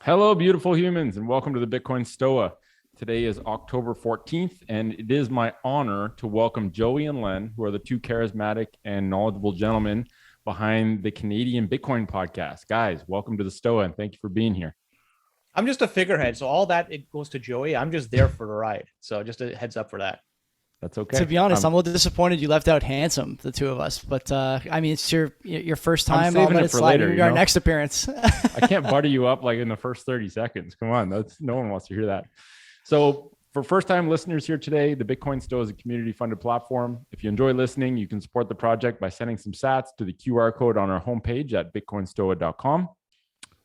Hello, beautiful humans, and welcome to the Bitcoin Stoa. Today is October 14th, and it is my honor to welcome Joey and Len, who are the two charismatic and knowledgeable gentlemen behind the Canadian Bitcoin podcast. Guys, welcome to the Stoa, and thank you for being here. I'm just a figurehead, so all that it goes to Joey. I'm just there for the ride. So just a heads up for that. That's okay. To be honest, I'm a little disappointed you left out Handsome, the two of us. But I mean, it's your first time. I'll let it for slide. later. Our next appearance. I can't butter you up like in the first 30 seconds. Come on, no one wants to hear that. So for first-time listeners here today, the Bitcoin Stoa is a community-funded platform. If you enjoy listening, you can support the project by sending some sats to the QR code on our homepage at bitcoinstoa.com.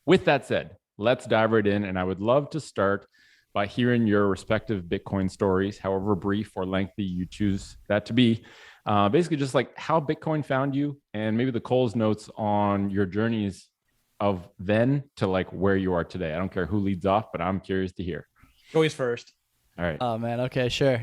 With that said, let's dive right in, and I would love to start by hearing your respective Bitcoin stories, however brief or lengthy you choose that to be. Basically, just like how Bitcoin found you, and maybe the Cole's notes on your journeys of then to like where you are today. I don't care who leads off, but I'm curious to hear. Joey's first. All right. Oh man. Okay. Sure.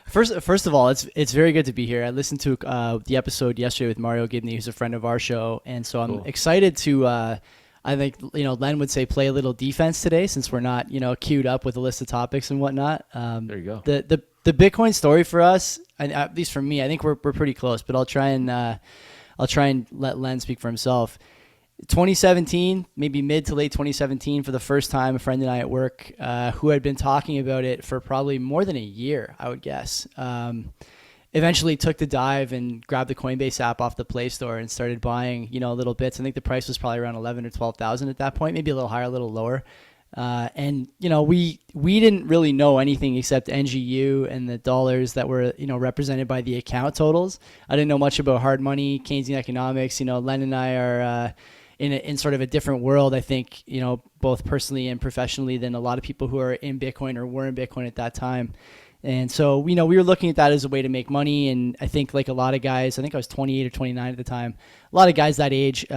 First of all, it's very good to be here. I listened to the episode yesterday with Mario Gibney, who's a friend of our show, and so I'm excited to. I think, Len would say play a little defense today since we're not, queued up with a list of topics and whatnot. There you go. The Bitcoin story for us, and at least for me, I think we're pretty close, but I'll try and let Len speak for himself. 2017, maybe mid to late 2017, for the first time, a friend and I at work, who had been talking about it for probably more than a year, I would guess, eventually took the dive and grabbed the Coinbase app off the Play Store and started buying, little bits. I think the price was probably around 11 or 12,000 at that point, maybe a little higher, a little lower. And we didn't really know anything except NGU and the dollars that were, represented by the account totals. I didn't know much about hard money, Keynesian economics. Len and I are in sort of a different world, I think, both personally and professionally, than a lot of people who are in Bitcoin or were in Bitcoin at that time. And so, we were looking at that as a way to make money. And I think like a lot of guys, I think I was 28 or 29 at the time, a lot of guys that age,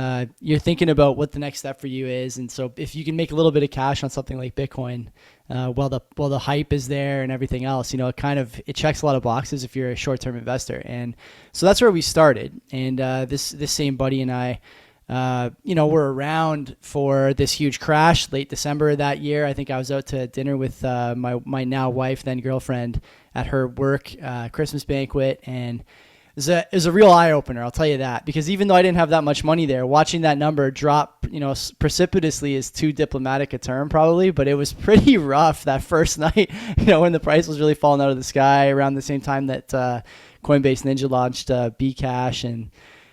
you're thinking about what the next step for you is. And so if you can make a little bit of cash on something like Bitcoin, while the hype is there and everything else, it checks a lot of boxes if you're a short-term investor. And so that's where we started. And this same buddy and I, were around for this huge crash late December of that year. I think I was out to dinner with my now wife, then girlfriend, at her work Christmas banquet, and it was a real eye opener. I'll tell you that, because even though I didn't have that much money there, watching that number drop, precipitously is too diplomatic a term probably, but it was pretty rough that first night. When the price was really falling out of the sky around the same time that Coinbase Ninja launched Bcash. And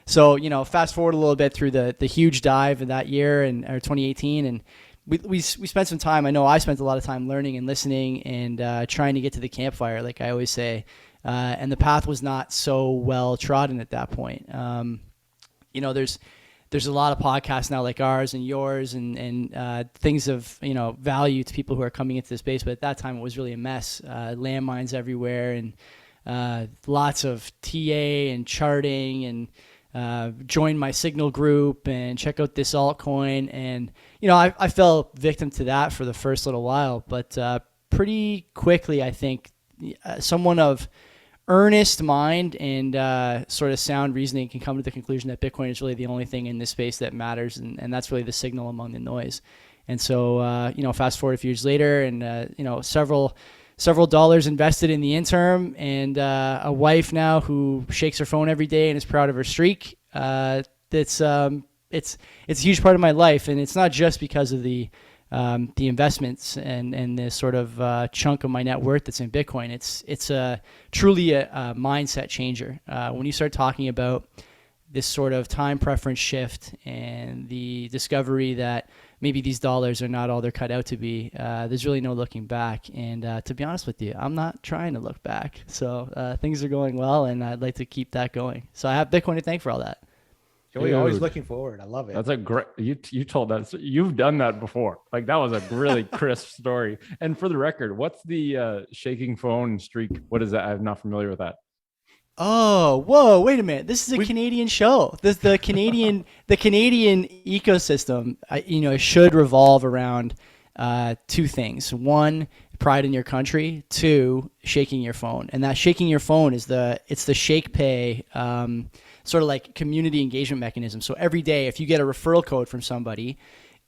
so, fast forward a little bit through the huge dive of that year or 2018, and we spent some time. I know I spent a lot of time learning and listening and trying to get to the campfire, like I always say. And the path was not so well trodden at that point. There's a lot of podcasts now like ours and yours and things of value to people who are coming into the space. But at that time, it was really a mess. Landmines everywhere and lots of TA and charting and. Join my Signal group and check out this altcoin. And, I fell victim to that for the first little while, but pretty quickly, I think someone of earnest mind and sort of sound reasoning can come to the conclusion that Bitcoin is really the only thing in this space that matters. And that's really the signal among the noise. And so, fast forward a few years later and, several dollars invested in the interim, and a wife now who shakes her phone every day and is proud of her streak. It's a huge part of my life, and it's not just because of the investments and the sort of chunk of my net worth that's in Bitcoin. It's truly a mindset changer. When you start talking about this sort of time preference shift and the discovery that maybe these dollars are not all they're cut out to be, there's really no looking back. And to be honest with you, I'm not trying to look back. So things are going well, and I'd like to keep that going. So I have Bitcoin to thank for all that. Joey, always looking forward. I love it. That's a great, you told that. You've done that before. Like that was a really crisp story. And for the record, what's the shaking phone streak? What is that? I'm not familiar with that. Oh, whoa! Wait a minute. This is a Canadian show. The Canadian ecosystem, should revolve around two things. One, pride in your country. Two, shaking your phone. And that shaking your phone is the Shake Pay, sort of like community engagement mechanism. So every day, if you get a referral code from somebody,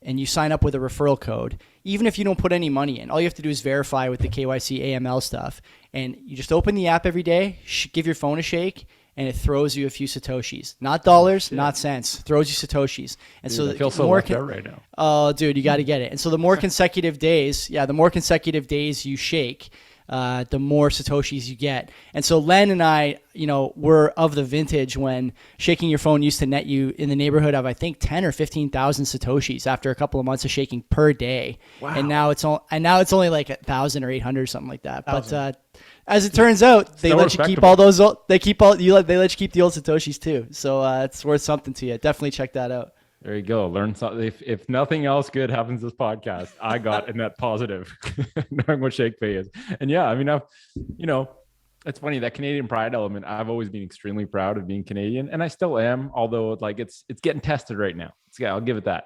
and you sign up with a referral code, even if you don't put any money in, all you have to do is verify with the KYC AML stuff. And you just open the app every day, give your phone a shake, and it throws you a few Satoshis. Not dollars, not cents. Throws you Satoshis. And Dude, so I feel so left out right now. Oh, dude, you got to get it. And so the more consecutive days, you shake, the more Satoshis you get. And so Len and I, were of the vintage when shaking your phone used to net you in the neighborhood of, I think, 10 or 15,000 Satoshis after a couple of months of shaking per day. Wow. And now it's only like 1,000 or 800, something like that. 1,000. But as it turns out, they let you keep all those. They let you keep the old Satoshis too. So it's worth something to you. Definitely check that out. There you go. Learn something. If nothing else good happens this podcast, I got a net positive knowing what ShakePay is. And yeah, I mean, it's funny, that Canadian pride element. I've always been extremely proud of being Canadian, and I still am. Although like it's getting tested right now. I'll give it that.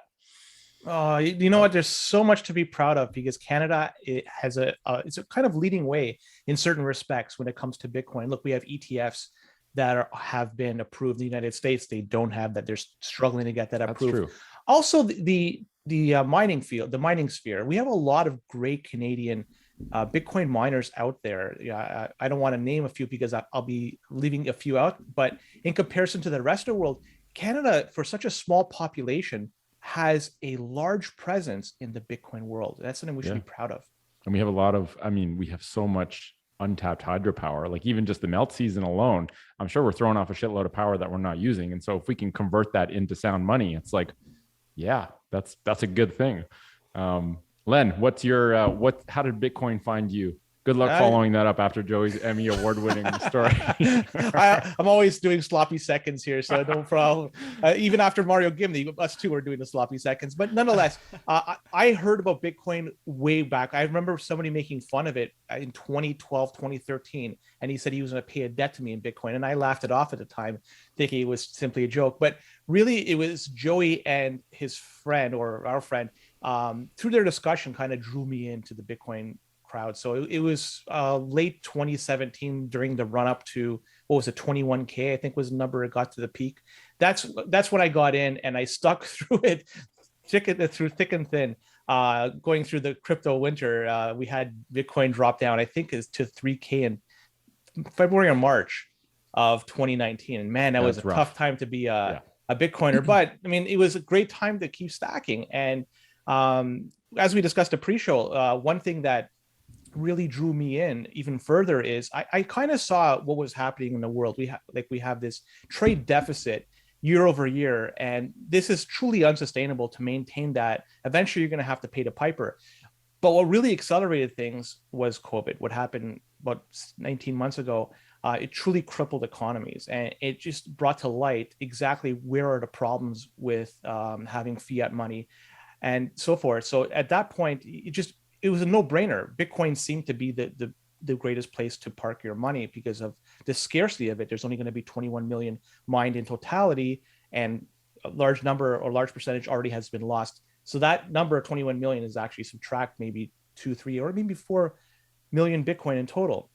Oh, you know what? There's so much to be proud of because Canada has it's a kind of leading way in certain respects when it comes to Bitcoin. Look, we have ETFs that have been approved in the United States. They don't have that. They're struggling to get that approved. That's true. Also, the mining field, the mining sphere, we have a lot of great Canadian Bitcoin miners out there. Yeah, I don't want to name a few because I'll be leaving a few out. But in comparison to the rest of the world, Canada, for such a small population, has a large presence in the Bitcoin world. That's something we should be proud of. And we have we have so much untapped hydropower, like even just the melt season alone, I'm sure we're throwing off a shitload of power that we're not using. And so if we can convert that into sound money, it's like, yeah, that's a good thing. Len, what's your, how did Bitcoin find you? Good luck following that up after Joey's Emmy award-winning story. I'm always doing sloppy seconds here, so no problem. Even after Mario Gimli, us two were doing the sloppy seconds. But nonetheless, I heard about Bitcoin way back. I remember somebody making fun of it in 2012, 2013, and he said he was going to pay a debt to me in Bitcoin, and I laughed it off at the time, thinking it was simply a joke. But really, it was Joey and his friend, or our friend, through their discussion, kind of drew me into the Bitcoin crowd. So it was late 2017 during the run up to, what was it, 21K, I think was the number it got to the peak. That's when I got in, and I stuck through it, through thick and thin. Going through the crypto winter, we had Bitcoin drop down, I think is to 3K in February or March of 2019. And man, that was a tough time to be a Bitcoiner. But I mean, it was a great time to keep stacking. And as we discussed a pre-show, one thing that really drew me in even further is I kind of saw what was happening in the world. We have this trade deficit year over year, and this is truly unsustainable to maintain that. Eventually you're going to have to pay the piper. But what really accelerated things was COVID. What happened about 19 months ago, it truly crippled economies, and it just brought to light exactly where are the problems with having fiat money and so forth. So at that point, it was a no-brainer. Bitcoin seemed to be the greatest place to park your money because of the scarcity of it. There's only going to be 21 million mined in totality, and a large number or large percentage already has been lost. So that number of 21 million is actually subtract maybe 2, 3, or maybe 4 million Bitcoin in total.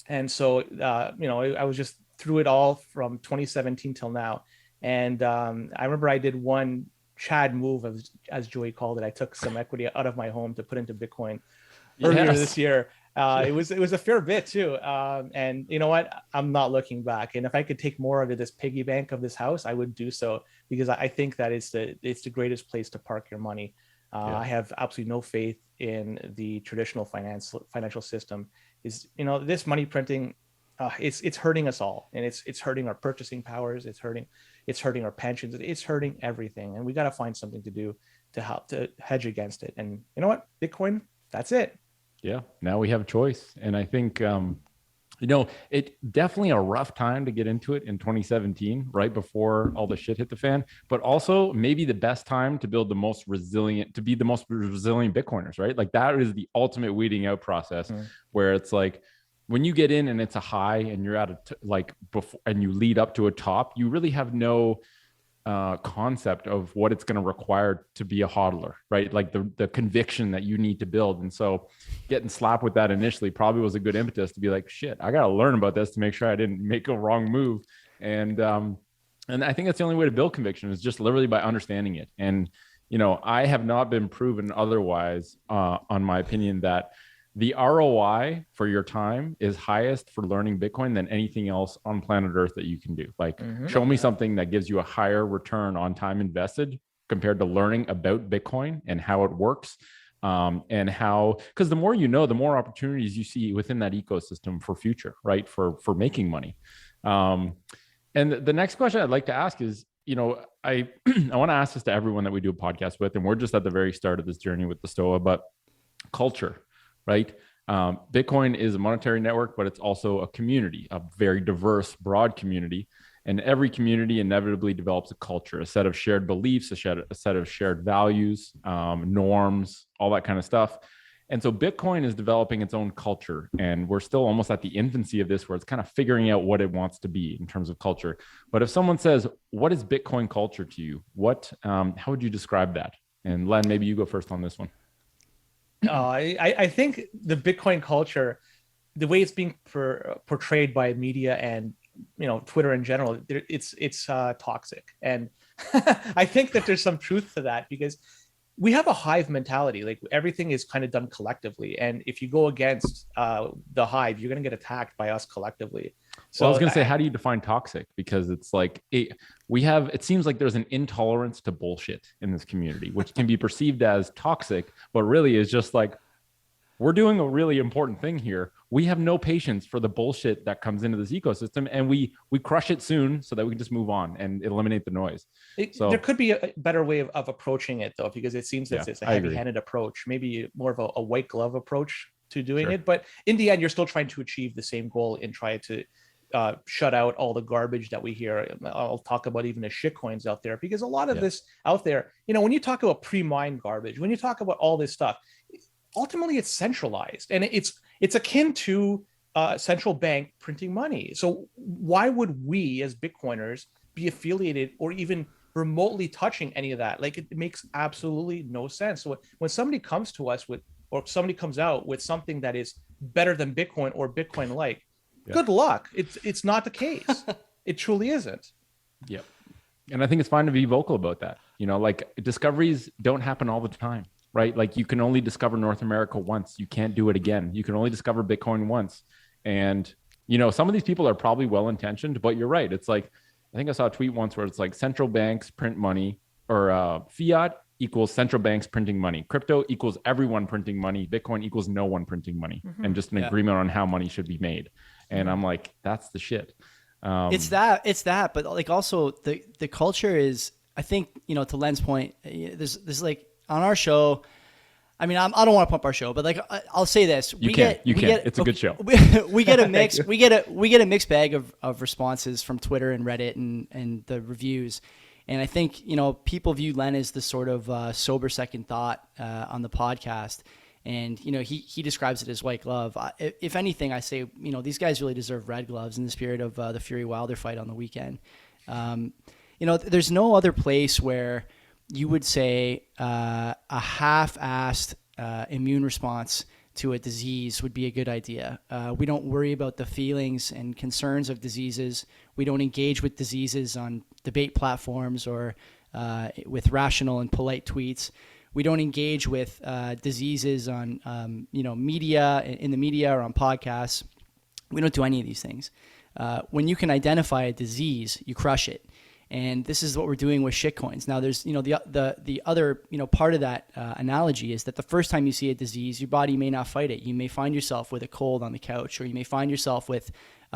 And so, I was just through it all from 2017 till now. And I remember I did one Chad move, as Joey called it. I took some equity out of my home to put into Bitcoin earlier this year. It was a fair bit too. And you know what? I'm not looking back. And if I could take more out of this piggy bank of this house, I would do so, because I think that it's the greatest place to park your money. I have absolutely no faith in the traditional financial system. This money printing, it's hurting us all, and it's hurting our purchasing powers. It's hurting our pensions. It's hurting everything. And we got to find something to do to help to hedge against it. And you know what? Bitcoin, that's it. Yeah. Now we have a choice. And I think, it definitely a rough time to get into it in 2017, right before all the shit hit the fan, but also maybe the best time to be the most resilient Bitcoiners, right? Like that is the ultimate weeding out process, where it's like, when you get in and it's a high and you're at before and you lead up to a top, you really have no concept of what it's going to require to be a hodler, right? Like the conviction that you need to build. And so getting slapped with that initially probably was a good impetus to be like, shit, I got to learn about this to make sure I didn't make a wrong move. And I think that's the only way to build conviction, is just literally by understanding it. And I have not been proven otherwise on my opinion that the ROI for your time is highest for learning Bitcoin than anything else on planet Earth that you can do. Like, show me something that gives you a higher return on time invested compared to learning about Bitcoin and how it works. And how, because the more you know, the more opportunities you see within that ecosystem for future, right? For making money. And the next question I'd like to ask is, I I want to ask this to everyone that we do a podcast with, and we're just at the very start of this journey with the Stoa, but culture, right? Bitcoin is a monetary network, but it's also a community, a very diverse, broad community. And every community inevitably develops a culture, a set of shared beliefs, a set of shared values, norms, all that kind of stuff. And so Bitcoin is developing its own culture, and we're still almost at the infancy of this, where it's kind of figuring out what it wants to be in terms of culture. But if someone says, "What is Bitcoin culture to you?" How would you describe that? And Len, maybe you go first on this one. I think the Bitcoin culture, the way it's being portrayed by media and Twitter in general, it's toxic, and I think that there's some truth to that, because we have a hive mentality. Like, everything is kind of done collectively, and if you go against the hive, you're going to get attacked by us collectively. So I was going to say, how do you define toxic? Because it's like it seems like there's an intolerance to bullshit in this community, which can be perceived as toxic, but really is just like, we're doing a really important thing here. We have no patience for the bullshit that comes into this ecosystem, and we crush it soon so that we can just move on and eliminate the noise. There could be a better way of approaching it, though, because it seems that it's a heavy-handed approach, maybe more of a white glove approach to doing it. But in the end, you're still trying to achieve the same goal and try to shut out all the garbage that we hear. I'll talk about even the shitcoins out there, because a lot of this out there, when you talk about pre-mined garbage, when you talk about all this stuff, ultimately it's centralized, and it's akin to central bank printing money. So why would we as Bitcoiners be affiliated or even remotely touching any of that? Like, it makes absolutely no sense. So when somebody comes to us or somebody comes out with something that is better than Bitcoin or Bitcoin like, good luck. It's not the case. It truly isn't. Yep. And I think it's fine to be vocal about that. Like, discoveries don't happen all the time, right? Like, you can only discover North America once. You can't do it again. You can only discover Bitcoin once. And, some of these people are probably well-intentioned, but you're right. It's like, I think I saw a tweet once where it's like, central banks print money, or fiat equals central banks printing money. Crypto equals everyone printing money. Bitcoin equals no one printing money, and just an agreement on how money should be made. And I'm like, that's the shit. It's that, but like, also the culture is, I think, to Len's point, there's like, on our show, I mean, I don't want to pump our show, but like, I'll say this: you can. It's a good show. We get a mix. we get a mixed bag of responses from Twitter and Reddit and the reviews, and I think people view Len as the sort of sober second thought on the podcast, and he describes it as white glove. If anything, I say these guys really deserve red gloves in the spirit of the Fury Wilder fight on the weekend. There's no other place where you would say a half-assed immune response to a disease would be a good idea. We don't worry about the feelings and concerns of diseases. We don't engage with diseases on debate platforms or with rational and polite tweets. We don't engage with diseases on media, in the media, or on podcasts. We don't do any of these things. When you can identify a disease, you crush it. And this is what we're doing with shitcoins. Now, there's the other part of that analogy is that the first time you see a disease, your body may not fight it. You may find yourself with a cold on the couch, or you may find yourself with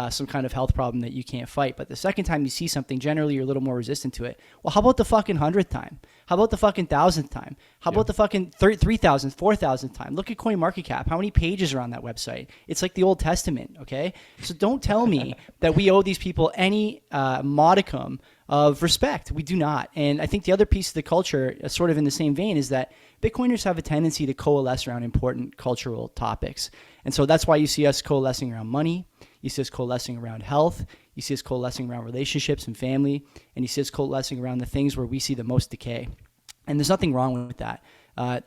some kind of health problem that you can't fight. But the second time you see something, generally you're a little more resistant to it. Well, how about the fucking 100th time? How about the fucking 1,000th time? How about the fucking 3,000th, 4,000th time? Look at CoinMarketCap. How many pages are on that website? It's like the Old Testament, okay? So don't tell me that we owe these people any modicum of respect. We do not. And I think the other piece of the culture, sort of in the same vein, is that Bitcoiners have a tendency to coalesce around important cultural topics. And so that's why you see us coalescing around money. You see us coalescing around health. You see us coalescing around relationships and family. And you see us coalescing around the things where we see the most decay. And there's nothing wrong with that. I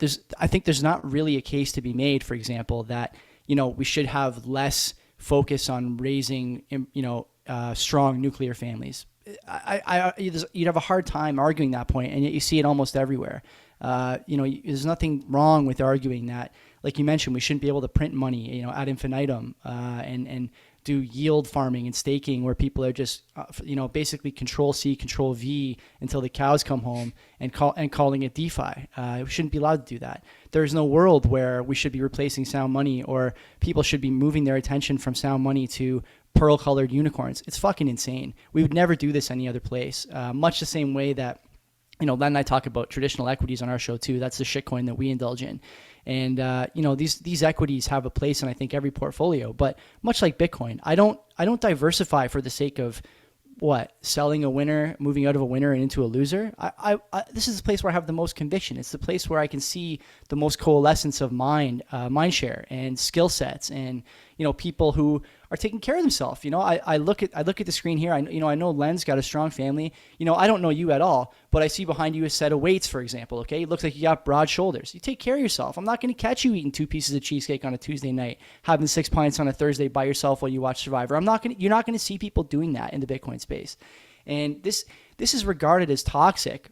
think there's not really a case to be made, for example, that we should have less focus on raising strong nuclear families. You'd have a hard time arguing that point, and yet you see it almost everywhere. There's nothing wrong with arguing that, like you mentioned, we shouldn't be able to print money, ad infinitum, and do yield farming and staking where people are just, basically control C, control V until the cows come home and calling it DeFi. We shouldn't be allowed to do that. There's no world where we should be replacing sound money, or people should be moving their attention from sound money to pearl-colored unicorns. It's fucking insane. We would never do this any other place. Much the same way that, Len and I talk about traditional equities on our show too. That's the shitcoin that we indulge in. And, these equities have a place in, I think, every portfolio. But much like Bitcoin, I don't diversify for the sake of selling a winner, moving out of a winner and into a loser. This is the place where I have the most conviction. It's the place where I can see the most coalescence of mind share and skill sets, and people who are taking care of themselves. I look at the screen here. I know Len's got a strong family. I don't know you at all, but I see behind you a set of weights, for example. Okay, it looks like you got broad shoulders. You take care of yourself. I'm not going to catch you eating 2 pieces of cheesecake on a Tuesday night, having 6 pints on a Thursday by yourself while you watch Survivor. You're not going to see people doing that in the Bitcoin space, and this is regarded as toxic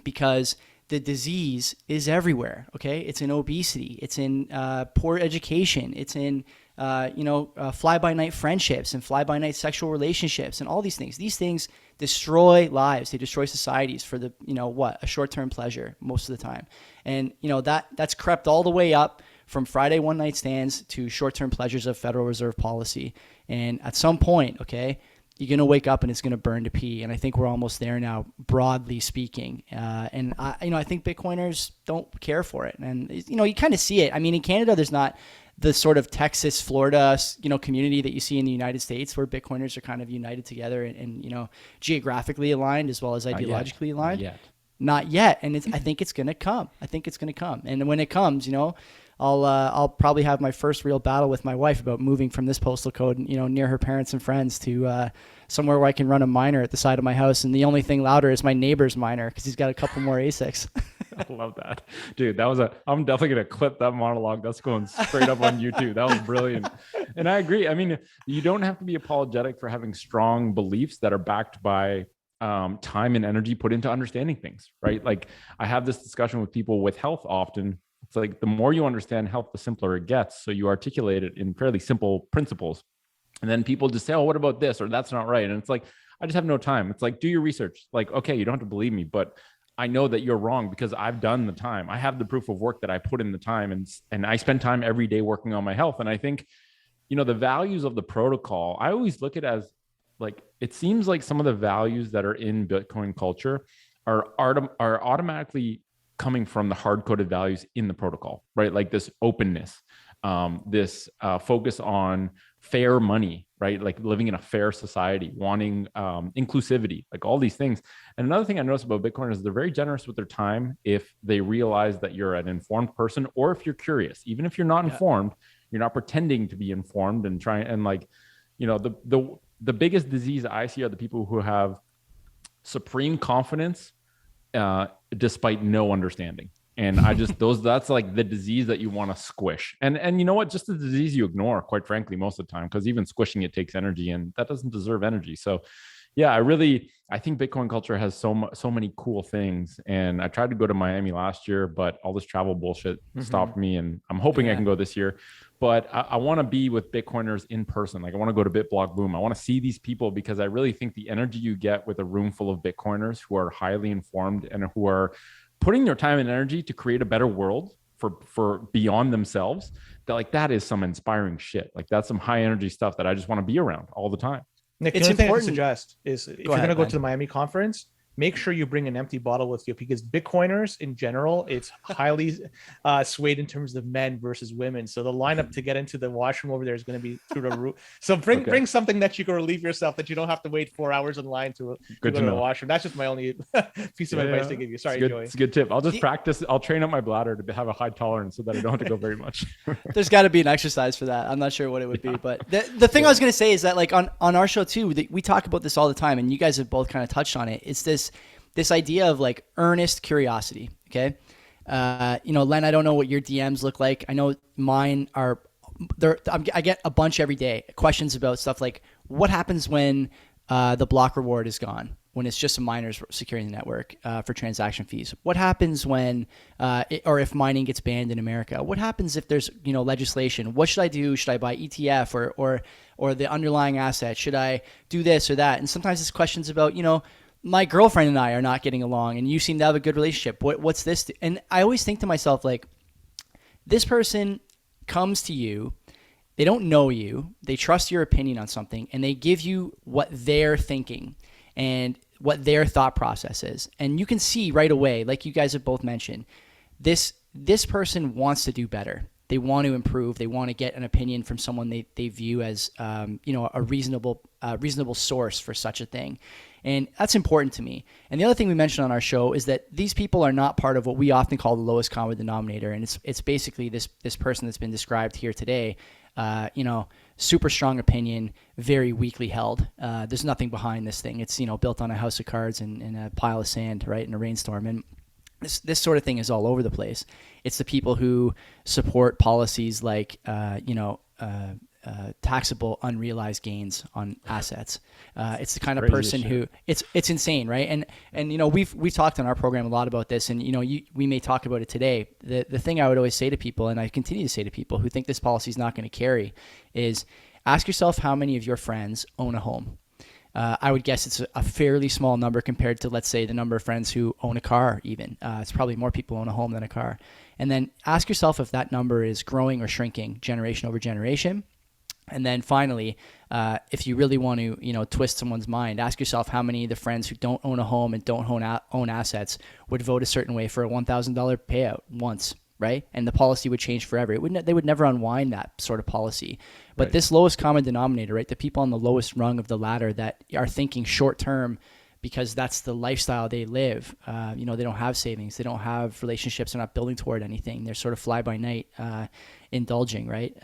because the disease is everywhere. Okay, it's in obesity, it's in poor education, it's in fly-by-night friendships and fly-by-night sexual relationships and all these things. These things destroy lives. They destroy societies for the, a short-term pleasure most of the time. And, that's crept all the way up from Friday one-night stands to short-term pleasures of Federal Reserve policy. And at some point, okay, you're going to wake up and it's going to burn to pee. And I think we're almost there now, broadly speaking. And I think Bitcoiners don't care for it. And, you kind of see it. I mean, in Canada, there's not the sort of Texas, Florida, community that you see in the United States, where Bitcoiners are kind of united together and geographically aligned as well as ideologically aligned. Not yet. And I think it's going to come. And when it comes, I'll probably have my first real battle with my wife about moving from this postal code, near her parents and friends to somewhere where I can run a miner at the side of my house. And the only thing louder is my neighbor's miner because he's got a couple more ASICs. I love that, dude. I'm definitely going to clip that monologue. That's going straight up on YouTube. That was brilliant. And I agree. I mean, you don't have to be apologetic for having strong beliefs that are backed by time and energy put into understanding things, right? Like I have this discussion with people with health often. It's like the more you understand health, the simpler it gets. So you articulate it in fairly simple principles. And then people just say, oh, what about this? Or that's not right. And it's like, I just have no time. It's like, do your research. Like, okay, you don't have to believe me, but I know that you're wrong because I've done the time. I have the proof of work that I put in the time, and I spend time every day working on my health. And I think, the values of the protocol, I always look at it as like, it seems like some of the values that are in Bitcoin culture are automatically coming from the hard-coded values in the protocol, right? Like this openness, this focus on fair money, right? Like living in a fair society, wanting inclusivity, like all these things. And another thing I noticed about Bitcoiners is they're very generous with their time if they realize that you're an informed person, or if you're curious. Even if you're not informed, you're not pretending to be informed and trying. And like, the biggest disease I see are the people who have supreme confidence despite no understanding. And I just, that's like the disease that you want to squish. And you know what, just the disease you ignore, quite frankly, most of the time, because even squishing it takes energy, and that doesn't deserve energy. So yeah, I think Bitcoin culture has so many cool things. And I tried to go to Miami last year, but all this travel bullshit stopped me. And I'm hoping I can go this year. But I want to be with Bitcoiners in person. Like I want to go to BitBlock Boom. I want to see these people because I really think the energy you get with a room full of Bitcoiners who are highly informed and who are putting their time and energy to create a better world for beyond themselves, that is some inspiring shit. Like that's some high energy stuff that I just want to be around all the time. Nick, the other thing I can suggest is if you're going to go to the Miami conference, make sure you bring an empty bottle with you, because Bitcoiners in general, it's highly swayed in terms of men versus women. So the lineup to get into the washroom over there is going to be through the roof. So bring something that you can relieve yourself, that you don't have to wait 4 hours in line to go to the washroom. That's just my only piece of advice to give you. Sorry, Joey. It's a good tip. I'll just practice. I'll train up my bladder to have a high tolerance so that I don't have to go very much. There's got to be an exercise for that. I'm not sure what it would be, but the thing I was going to say is that like on our show too, we talk about this all the time, and you guys have both kind of touched on it. It's this idea of like earnest curiosity. Okay. Len, I don't know what your DMs look like. I know mine are there. I get a bunch every day, questions about stuff like what happens when the block reward is gone. when it's just miners securing the network for transaction fees? What happens when, or if mining gets banned in America? What happens if there's legislation? What should I do? Should I buy ETF or the underlying asset? Should I do this or that? And sometimes it's questions about my girlfriend and I are not getting along, and you seem to have a good relationship. What's this? And I always think to myself, like, this person comes to you, they don't know you, they trust your opinion on something, and they give you what they're thinking and what their thought process is. And you can see right away, like you guys have both mentioned, this person wants to do better. They want to improve. They want to get an opinion from someone they view as a reasonable source for such a thing. And that's important to me. And the other thing we mentioned on our show is that these people are not part of what we often call the lowest common denominator. And it's basically this person that's been described here today, super strong opinion, very weakly held. There's nothing behind this thing. It's, built on a house of cards and a pile of sand, right, in a rainstorm. And this sort of thing is all over the place. It's the people who support policies like, taxable unrealized gains on assets. It's the kind of person who it's insane, right? And we've talked on our program a lot about this, and we may talk about it today. The thing I would always say to people, and I continue to say to people who think this policy is not going to carry, is ask yourself how many of your friends own a home. I would guess it's a fairly small number compared to, let's say, the number of friends who own a car even. It's probably more people own a home than a car. And then ask yourself if that number is growing or shrinking generation over generation. And then finally, if you really want to, twist someone's mind, ask yourself how many of the friends who don't own a home and don't own assets would vote a certain way for a $1,000 payout once, right? And the policy would change forever. They would never unwind that sort of policy. But right. This lowest common denominator, right? The people on the lowest rung of the ladder that are thinking short term because that's the lifestyle they live. They don't have savings. They don't have relationships. They're not building toward anything. They're sort of fly by night, indulging, right?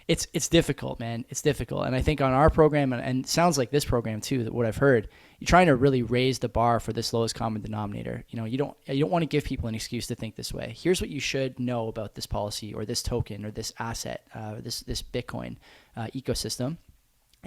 It's difficult, man. It's difficult. And I think on our program, and it sounds like this program too, that what I've heard, you're trying to really raise the bar for this lowest common denominator. You don't want to give people an excuse to think this way. Here's what you should know about this policy or this token or this asset, this Bitcoin ecosystem.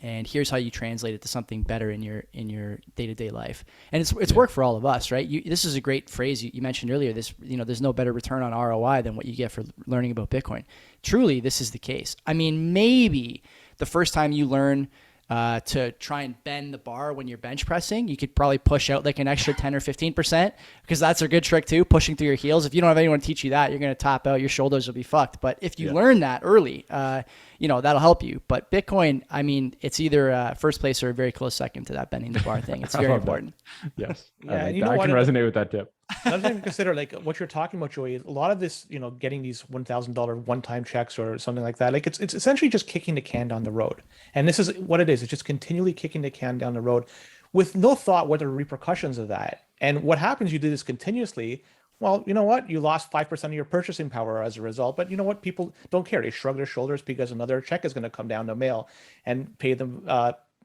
And here's how you translate it to something better in your day-to-day life. And it's worked for all of us, right? This is a great phrase you mentioned earlier. There's no better return on ROI than what you get for learning about Bitcoin. Truly, this is the case. I mean, maybe the first time you learn to try and bend the bar when you're bench pressing, you could probably push out like an extra 10 or 15%, because that's a good trick too, pushing through your heels. If you don't have anyone to teach you that, you're going to top out, your shoulders will be fucked. But if you learn that early, that'll help you. But Bitcoin, I mean, it's either first place or a very close second to that bending the bar thing. It's very important. Yes. Yeah, I can resonate with that tip. Another thing to consider, like what you're talking about, Joey, a lot of this, getting these $1,000 one-time checks or something like that, like it's essentially just kicking the can down the road. And this is what it is. It's just continually kicking the can down the road with no thought what are the repercussions of that. And what happens, you do this continuously. Well, you know what? You lost 5% of your purchasing power as a result. But you know what? People don't care. They shrug their shoulders because another check is going to come down the mail and pay them,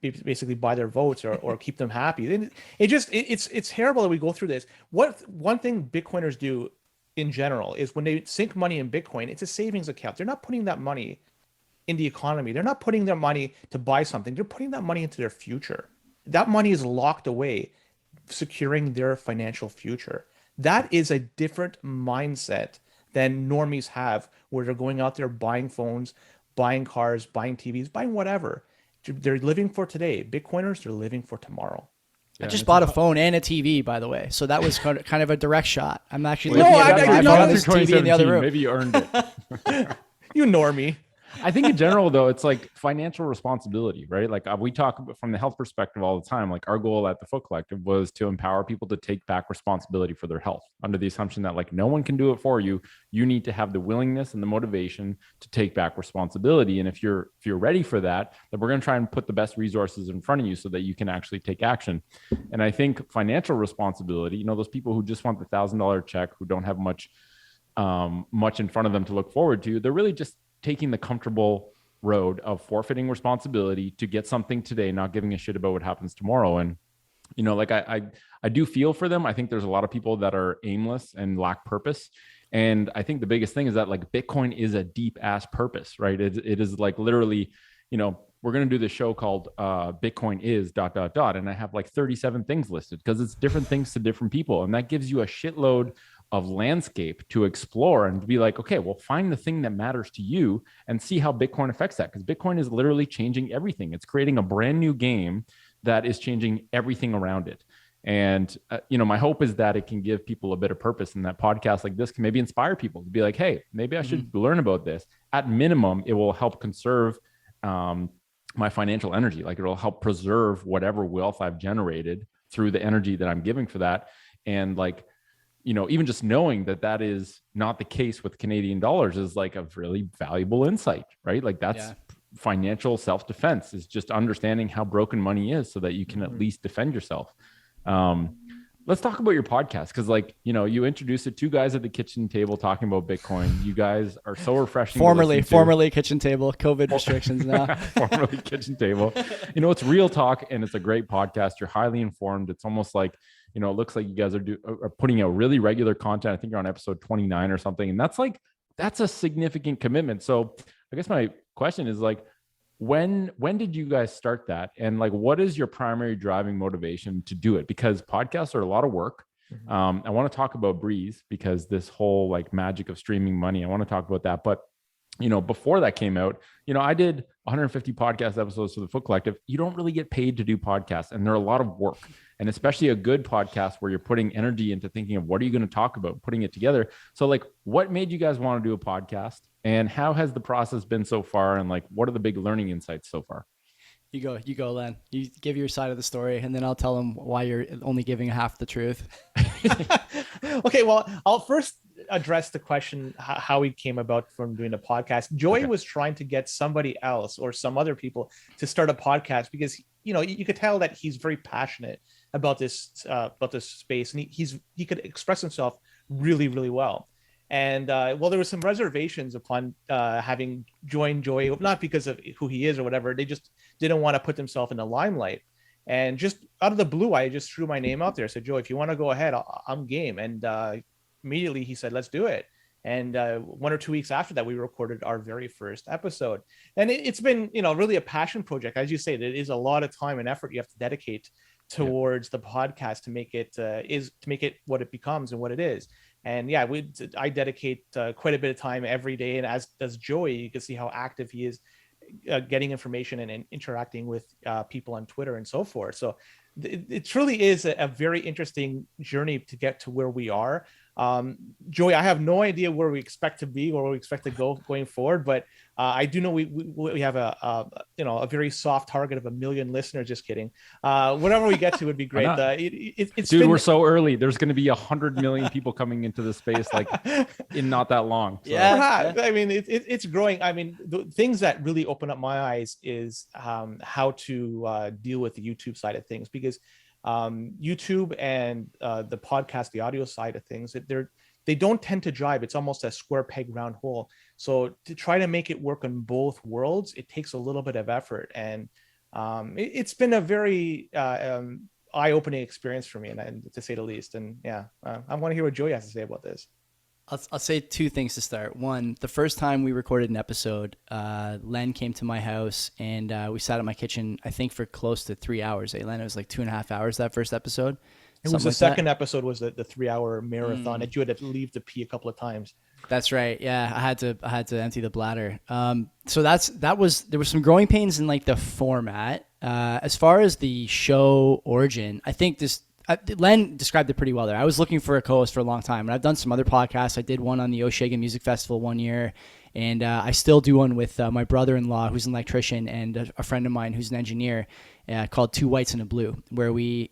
basically buy their votes or keep them happy. It's terrible that we go through this. One thing Bitcoiners do in general is when they sink money in Bitcoin, it's a savings account. They're not putting that money in the economy. They're not putting their money to buy something. They're putting that money into their future. That money is locked away, securing their financial future. That is a different mindset than normies have, where they're going out there buying phones, buying cars, buying TVs, buying whatever. They're living for today. Bitcoiners, they're living for tomorrow. I just bought a phone and a TV, by the way. So that was kind of a direct shot. I'm actually looking at this TV in the other room. Maybe you earned it. You normie. I think in general, though, it's like financial responsibility, right? Like we talk about from the health perspective all the time. Like our goal at the Foot Collective was to empower people to take back responsibility for their health, under the assumption that like no one can do it for you. You need to have the willingness and the motivation to take back responsibility. And if you're ready for that, then we're going to try and put the best resources in front of you so that you can actually take action. And I think financial responsibility, those people who just want the $1,000 check, who don't have much in front of them to look forward to, they're really just taking the comfortable road of forfeiting responsibility to get something today, not giving a shit about what happens tomorrow. And, I do feel for them. I think there's a lot of people that are aimless and lack purpose. And I think the biggest thing is that like Bitcoin is a deep ass purpose, right? It is like literally, we're we're going to do this show called Bitcoin is ... And I have like 37 things listed because it's different things to different people. And that gives you a shitload of landscape to explore and to be like, okay, well, find the thing that matters to you and see how Bitcoin affects that. Because Bitcoin is literally changing everything. It's creating a brand new game that is changing everything around it. And, my hope is that it can give people a bit of purpose, and that podcast like this can maybe inspire people to be like, hey, maybe I should learn about this. At minimum, it will help conserve my financial energy. Like, it'll help preserve whatever wealth I've generated through the energy that I'm giving for that. And like, even just knowing that that is not the case with Canadian dollars is like a really valuable insight, right? Like that's financial self-defense, is just understanding how broken money is so that you can at least defend yourself. Let's talk about your podcast. Cause like, you introduced it, two guys at the kitchen table talking about Bitcoin. You guys are so refreshing. Formerly kitchen table, COVID restrictions now. Formerly kitchen table. It's real talk and it's a great podcast. You're highly informed. It's almost like, it looks like you guys are putting out really regular content. I think you're on episode 29 or something. And that's a significant commitment. So I guess my question is like, when did you guys start that? And like, what is your primary driving motivation to do it? Because podcasts are a lot of work. I want to talk about Breeze because this whole like magic of streaming money, I want to talk about that. But, before that came out, I did 150 podcast episodes for the Foot Collective. You don't really get paid to do podcasts, and they're a lot of work. And especially a good podcast where you're putting energy into thinking of what are you going to talk about, putting it together. So like, what made you guys want to do a podcast, and how has the process been so far? And like, what are the big learning insights so far? You go, Len. You give your side of the story, and then I'll tell them why you're only giving half the truth. Okay, well, I'll first address the question how we came about from doing a podcast. Joey was trying to get somebody else or some other people to start a podcast because you could tell that he's very passionate about this space, and he could express himself really, really well. And there were some reservations upon having joined Joey, not because of who he is or whatever. They just didn't want to put themselves in the limelight. And just out of the blue, I just threw my name out there. I said, Joey, if you want to go ahead, I'm game. And immediately he said, let's do it. And 1 or 2 weeks after that, we recorded our very first episode. And it's been, really a passion project. As you say, there is a lot of time and effort you have to dedicate towards the podcast to make it what it becomes and what it is. And I dedicate quite a bit of time every day. And as does Joey, you can see how active he is getting information and interacting with people on Twitter and so forth. So it truly is a very interesting journey to get to where we are. Joey, I have no idea where we expect to be or where we expect to go going forward, but I do know we have a very soft target of 1 million listeners. Just kidding. Whatever we get to would be great. We're so early. There's going to be 100 million people coming into the space like in not that long. So. Yeah, I mean it's growing. I mean, the things that really open up my eyes is how to deal with the YouTube side of things, because YouTube and the podcast, the audio side of things, they don't tend to jive. It's almost a square peg round hole. So to try to make it work on both worlds, it takes a little bit of effort. And it's been a very eye-opening experience for me, and to say the least. And I want to hear what Joey has to say about this. I'll say two things to start. One, the first time we recorded an episode, Len came to my house and we sat in my kitchen, I think for close to 3 hours. Len, it was like 2.5 hours, that first episode. It was the second episode was the 3-hour marathon that you had to leave to pee a couple of times. That's right. Yeah, I had to empty the bladder. So there was some growing pains in like the format. As far as the show origin, I think Len described it pretty well there. I was looking for a co-host for a long time, and I've done some other podcasts. I did one on the Osheaga Music Festival one year, and I still do one with my brother-in-law, who's an electrician, and a friend of mine who's an engineer, called Two Whites and a Blue, where we,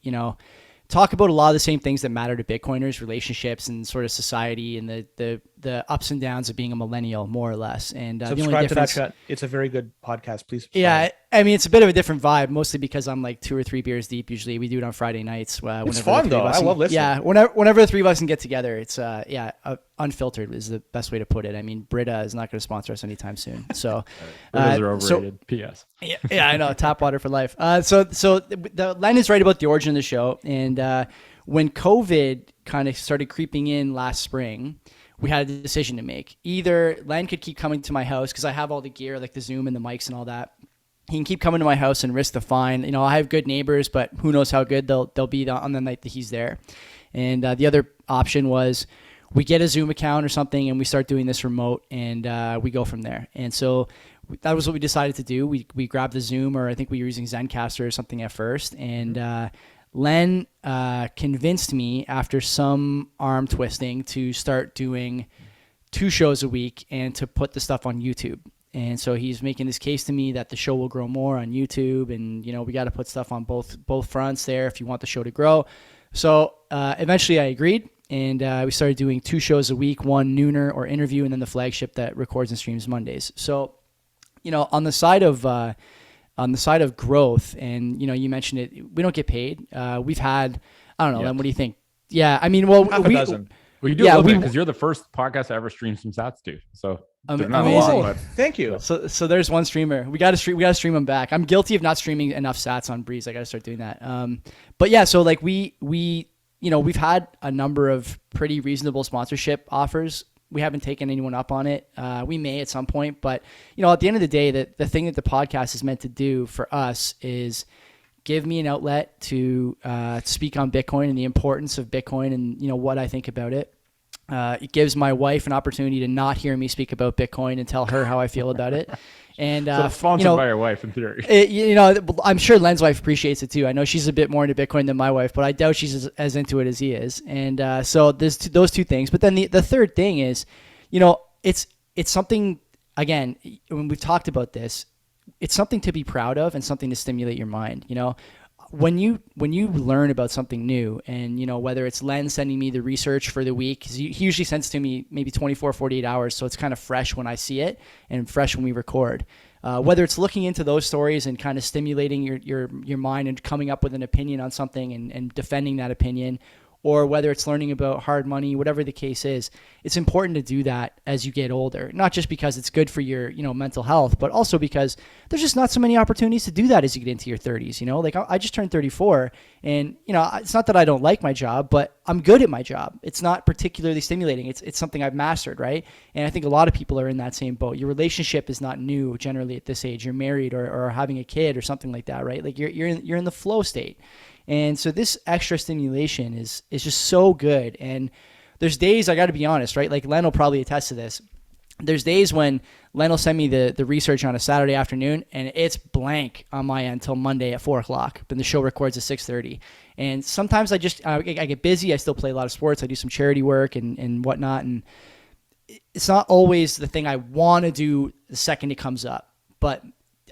talk about a lot of the same things that matter to Bitcoiners, relationships and sort of society and the ups and downs of being a millennial, more or less. And subscribe to that chat. It's a very good podcast. Please subscribe. Yeah, I mean, it's a bit of a different vibe, mostly because I'm like 2 or 3 beers deep. Usually we do it on Friday nights. It's fun though. I love listening. Yeah, whenever the three of us can get together, it's unfiltered is the best way to put it. I mean, Brita is not going to sponsor us anytime soon. So Britas are overrated. P.S. Yeah, I know. Tap water for life. So the Len is right about the origin of the show. And when COVID kind of started creeping in last spring, we had a decision to make. Either Len could keep coming to my house because I have all the gear, like the Zoom and the mics and all that, he can keep coming to my house and risk the fine. You know, I have good neighbors, but who knows how good they'll be on the night that he's there. And the other option was we get a Zoom account or something and we start doing this remote, and we go from there. And so that was what we decided to do. We grabbed the Zoom, or I think we were using Zencaster or something at first. And Len convinced me after some arm twisting to start doing 2 shows a week and to put the stuff on YouTube. And so he's making this case to me that the show will grow more on YouTube, and, you know, we got to put stuff on both fronts there if you want the show to grow. So eventually I agreed, and we started doing 2 shows a week, one nooner or interview, and then the flagship that records and streams Mondays. So, you know, on the side of growth, and, you know, you mentioned it, we don't get paid. We've had, I don't know, Len, what do you think? Yeah, I mean, well, half a dozen. Well, you do a little bit because you're the first podcast I ever streamed some sats to. So they're not amazing. a lot, but Thank you. So there's one streamer. We got to stream them back. I'm guilty of not streaming enough sats on Breeze. I got to start doing that. But yeah, so like we you know, we've had a number of pretty reasonable sponsorship offers. We haven't taken anyone up on it. We may at some point, but, you know, at the end of the day, the thing that the podcast is meant to do for us is give me an outlet to speak on Bitcoin and the importance of Bitcoin and, you know, what I think about it. It gives my wife an opportunity to not hear me speak about Bitcoin and tell her how I feel about it. And so it's sponsored, you know, by your wife in theory. You know, I'm sure Len's wife appreciates it too. I know she's a bit more into Bitcoin than my wife, but I doubt she's as into it as he is. And so there's those 2 things. But then the third thing is, you know, it's something, again, when we've talked about this, it's something to be proud of and something to stimulate your mind. You know, when you learn about something new, and, you know, whether it's Len sending me the research for the week, 'cause he usually sends to me maybe 24, 48 hours. So it's kind of fresh when I see it and fresh when we record. Whether it's looking into those stories and kind of stimulating your mind and coming up with an opinion on something and defending that opinion, or whether it's learning about hard money, whatever the case is, it's important to do that as you get older. Not just because it's good for your, you know, mental health, but also because there's just not so many opportunities to do that as you get into your 30s. You know, like I just turned 34, and, you know, it's not that I don't like my job, but I'm good at my job. It's not particularly stimulating. It's something I've mastered, right? And I think a lot of people are in that same boat. Your relationship is not new generally at this age. You're married or having a kid or something like that, right? Like you're in the flow state. And so this extra stimulation is just so good. And there's days, I got to be honest, right? Like Len will probably attest to this. There's days when Len will send me the research on a Saturday afternoon, and it's blank on my end until Monday at 4:00. Then the show records at 6:30. And sometimes I get busy. I still play a lot of sports. I do some charity work and whatnot. And it's not always the thing I want to do the second it comes up. But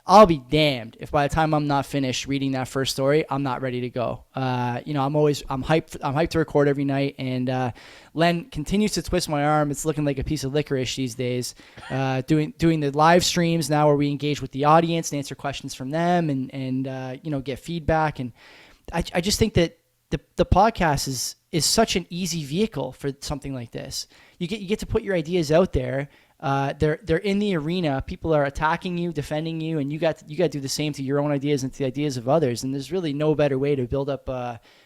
I'll be damned if by the time I'm not finished reading that first story, I'm not ready to go. You know, I'm hyped. I'm hyped to record every night. And Len continues to twist my arm. It's looking like a piece of licorice these days. Doing the live streams now where we engage with the audience and answer questions from them and you know, get feedback. And I just think that the podcast is such an easy vehicle for something like this. You get to put your ideas out there. They're in the arena. People are attacking you, defending you, and you got to do the same to your own ideas and to the ideas of others. And there's really no better way to build up,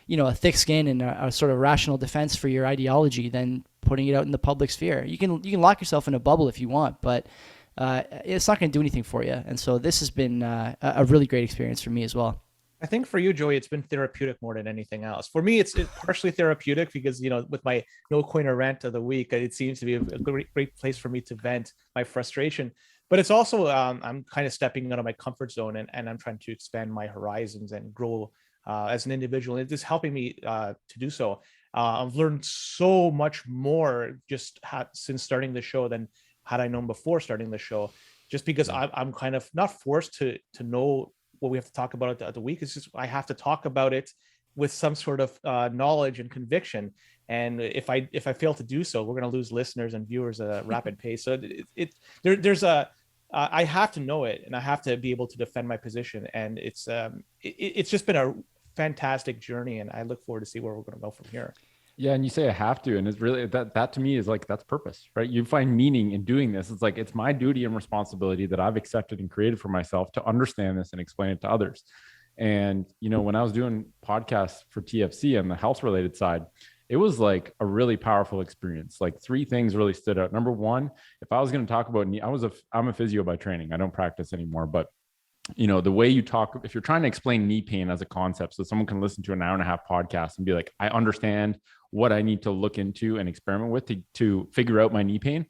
you know, a thick skin and a sort of rational defense for your ideology than putting it out in the public sphere. You can lock yourself in a bubble if you want, but it's not going to do anything for you. And so this has been a really great experience for me as well. I think for you, Joey, it's been therapeutic more than anything else. For me, it's partially therapeutic because, you know, with my no coiner rant of the week, it seems to be a great place for me to vent my frustration. But it's also, I'm kind of stepping out of my comfort zone and I'm trying to expand my horizons and grow as an individual. It's just helping me to do so. I've learned so much more just since starting the show than had I known before starting the show, just because I'm kind of not forced to know what we have to talk about at the week. It's just I have to talk about it with some sort of knowledge and conviction. And if I fail to do so, we're going to lose listeners and viewers at a rapid pace. So I have to know it, and I have to be able to defend my position. And it's just been a fantastic journey, and I look forward to see where we're going to go from here. Yeah, and you say I have to, and it's really that to me is like that's purpose, right? You find meaning in doing this. It's like it's my duty and responsibility that I've accepted and created for myself to understand this and explain it to others. And you know, when I was doing podcasts for TFC on the health related side, it was like a really powerful experience. Like 3 things really stood out. Number one, if I was going to talk about I'm a physio by training. I don't practice anymore, but the way you talk, if you're trying to explain knee pain as a concept, so someone can listen to an hour and a half podcast and be like, I understand what I need to look into and experiment with to figure out my knee pain.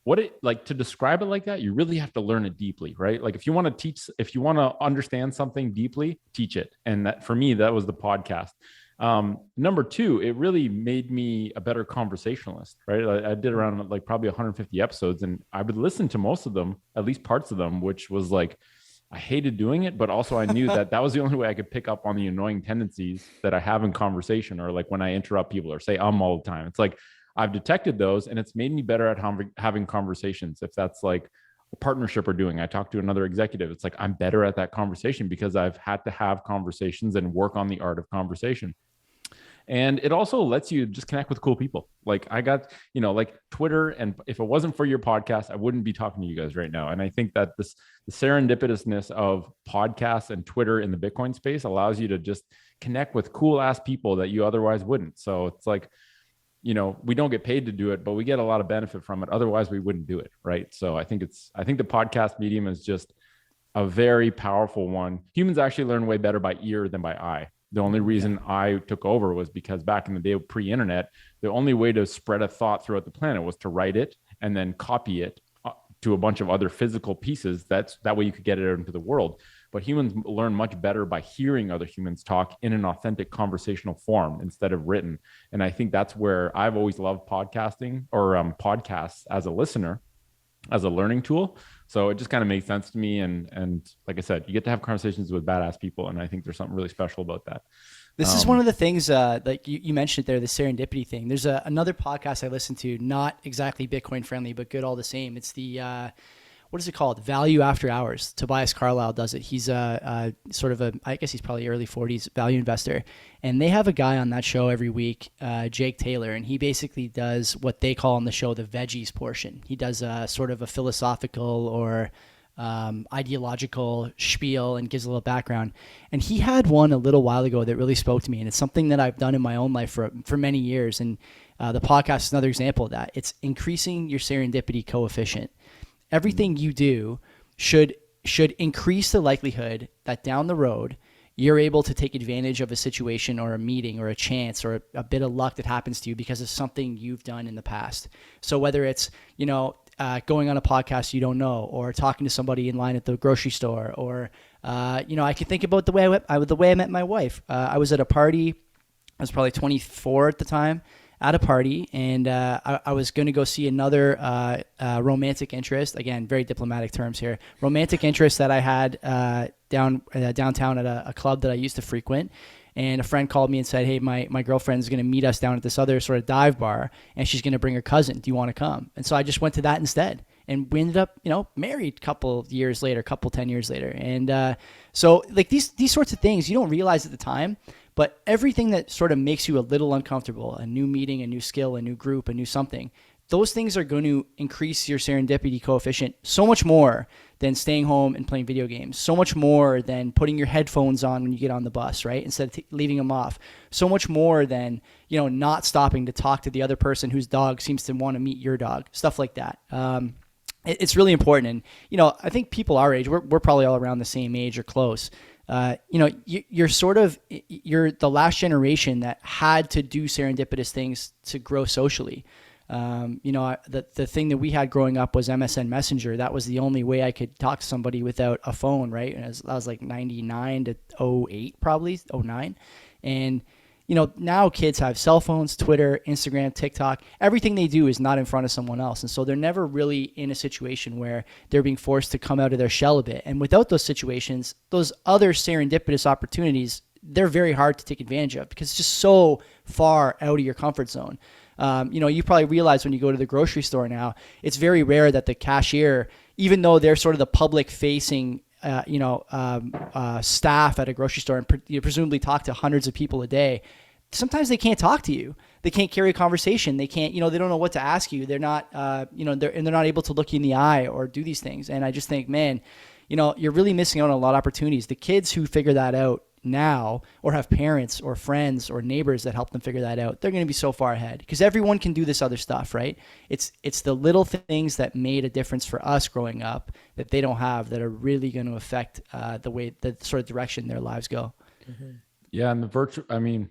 To describe it like that, you really have to learn it deeply, right? Like if you want to understand something deeply, teach it. And that, for me, that was the podcast. Number two, it really made me a better conversationalist, right? I did around like probably 150 episodes, and I would listen to most of them, at least parts of them, which was like, I hated doing it, but also I knew that was the only way I could pick up on the annoying tendencies that I have in conversation, or like when I interrupt people or say all the time. It's like I've detected those, and it's made me better at having conversations. If that's like a partnership we're doing, I talk to another executive. It's like I'm better at that conversation because I've had to have conversations and work on the art of conversation. And it also lets you just connect with cool people. Like I got, like Twitter. And if it wasn't for your podcast, I wouldn't be talking to you guys right now. And I think that the serendipitousness of podcasts and Twitter in the Bitcoin space allows you to just connect with cool ass people that you otherwise wouldn't. So it's like, we don't get paid to do it, but we get a lot of benefit from it. Otherwise we wouldn't do it. Right. So I think the podcast medium is just a very powerful one. Humans actually learn way better by ear than by eye. The only reason I took over was because back in the day, pre-internet, the only way to spread a thought throughout the planet was to write it and then copy it to a bunch of other physical pieces. That way you could get it out into the world. But humans learn much better by hearing other humans talk in an authentic conversational form instead of written. And I think that's where I've always loved podcasting or podcasts as a listener, as a learning tool. So it just kind of makes sense to me. And like I said, you get to have conversations with badass people. And I think there's something really special about that. This is one of the things, like you mentioned there, the serendipity thing. There's another podcast I listen to, not exactly Bitcoin friendly, but good all the same. It's the, what is it called? Value After Hours. Tobias Carlisle does it. He's a sort of I guess he's probably early 40s value investor. And they have a guy on that show every week, Jake Taylor, and he basically does what they call on the show the veggies portion. He does a sort of a philosophical or ideological spiel and gives a little background. And he had one a little while ago that really spoke to me, and it's something that I've done in my own life for many years. And the podcast is another example of that. It's increasing your serendipity coefficient. Everything you do should increase the likelihood that down the road you're able to take advantage of a situation or a meeting or a chance or a bit of luck that happens to you because of something you've done in the past. So whether it's, going on a podcast you don't know, or talking to somebody in line at the grocery store, or, I can think about the way I met my wife. I was at a party. I was probably 24 at the time, at a party, and I was going to go see another romantic interest. Again, very diplomatic terms here. Romantic interest that I had downtown at a club that I used to frequent. And a friend called me and said, hey, my girlfriend's going to meet us down at this other sort of dive bar, and she's going to bring her cousin. Do you want to come? And so I just went to that instead. And we ended up, married couple 10 years later. And so like these sorts of things you don't realize at the time, but everything that sort of makes you a little uncomfortable, a new meeting, a new skill, a new group, a new something, those things are going to increase your serendipity coefficient so much more than staying home and playing video games, so much more than putting your headphones on when you get on the bus, right? Instead of leaving them off, so much more than, not stopping to talk to the other person whose dog seems to want to meet your dog, stuff like that. It's really important. And, I think people our age, we're probably all around the same age or close. You're the last generation that had to do serendipitous things to grow socially. The thing that we had growing up was MSN Messenger. That was the only way I could talk to somebody without a phone, right? And that was like 99 to 08, probably 09. And, now kids have cell phones, Twitter, Instagram, TikTok. Everything they do is not in front of someone else. And so they're never really in a situation where they're being forced to come out of their shell a bit. And without those situations, those other serendipitous opportunities, they're very hard to take advantage of because it's just so far out of your comfort zone. You probably realize when you go to the grocery store now, it's very rare that the cashier, even though they're sort of the public facing, staff at a grocery store and presumably talk to hundreds of people a day, sometimes they can't talk to you. They can't carry a conversation. They can't, they don't know what to ask you. They're not, they're not able to look you in the eye or do these things. And I just think, man, you're really missing out on a lot of opportunities. The kids who figure that out, now or have parents or friends or neighbors that help them figure that out, they're going to be so far ahead because everyone can do this other stuff, right? It's the little things that made a difference for us growing up that they don't have that are really going to affect the sort of direction their lives go. Yeah. And the virtual, I mean,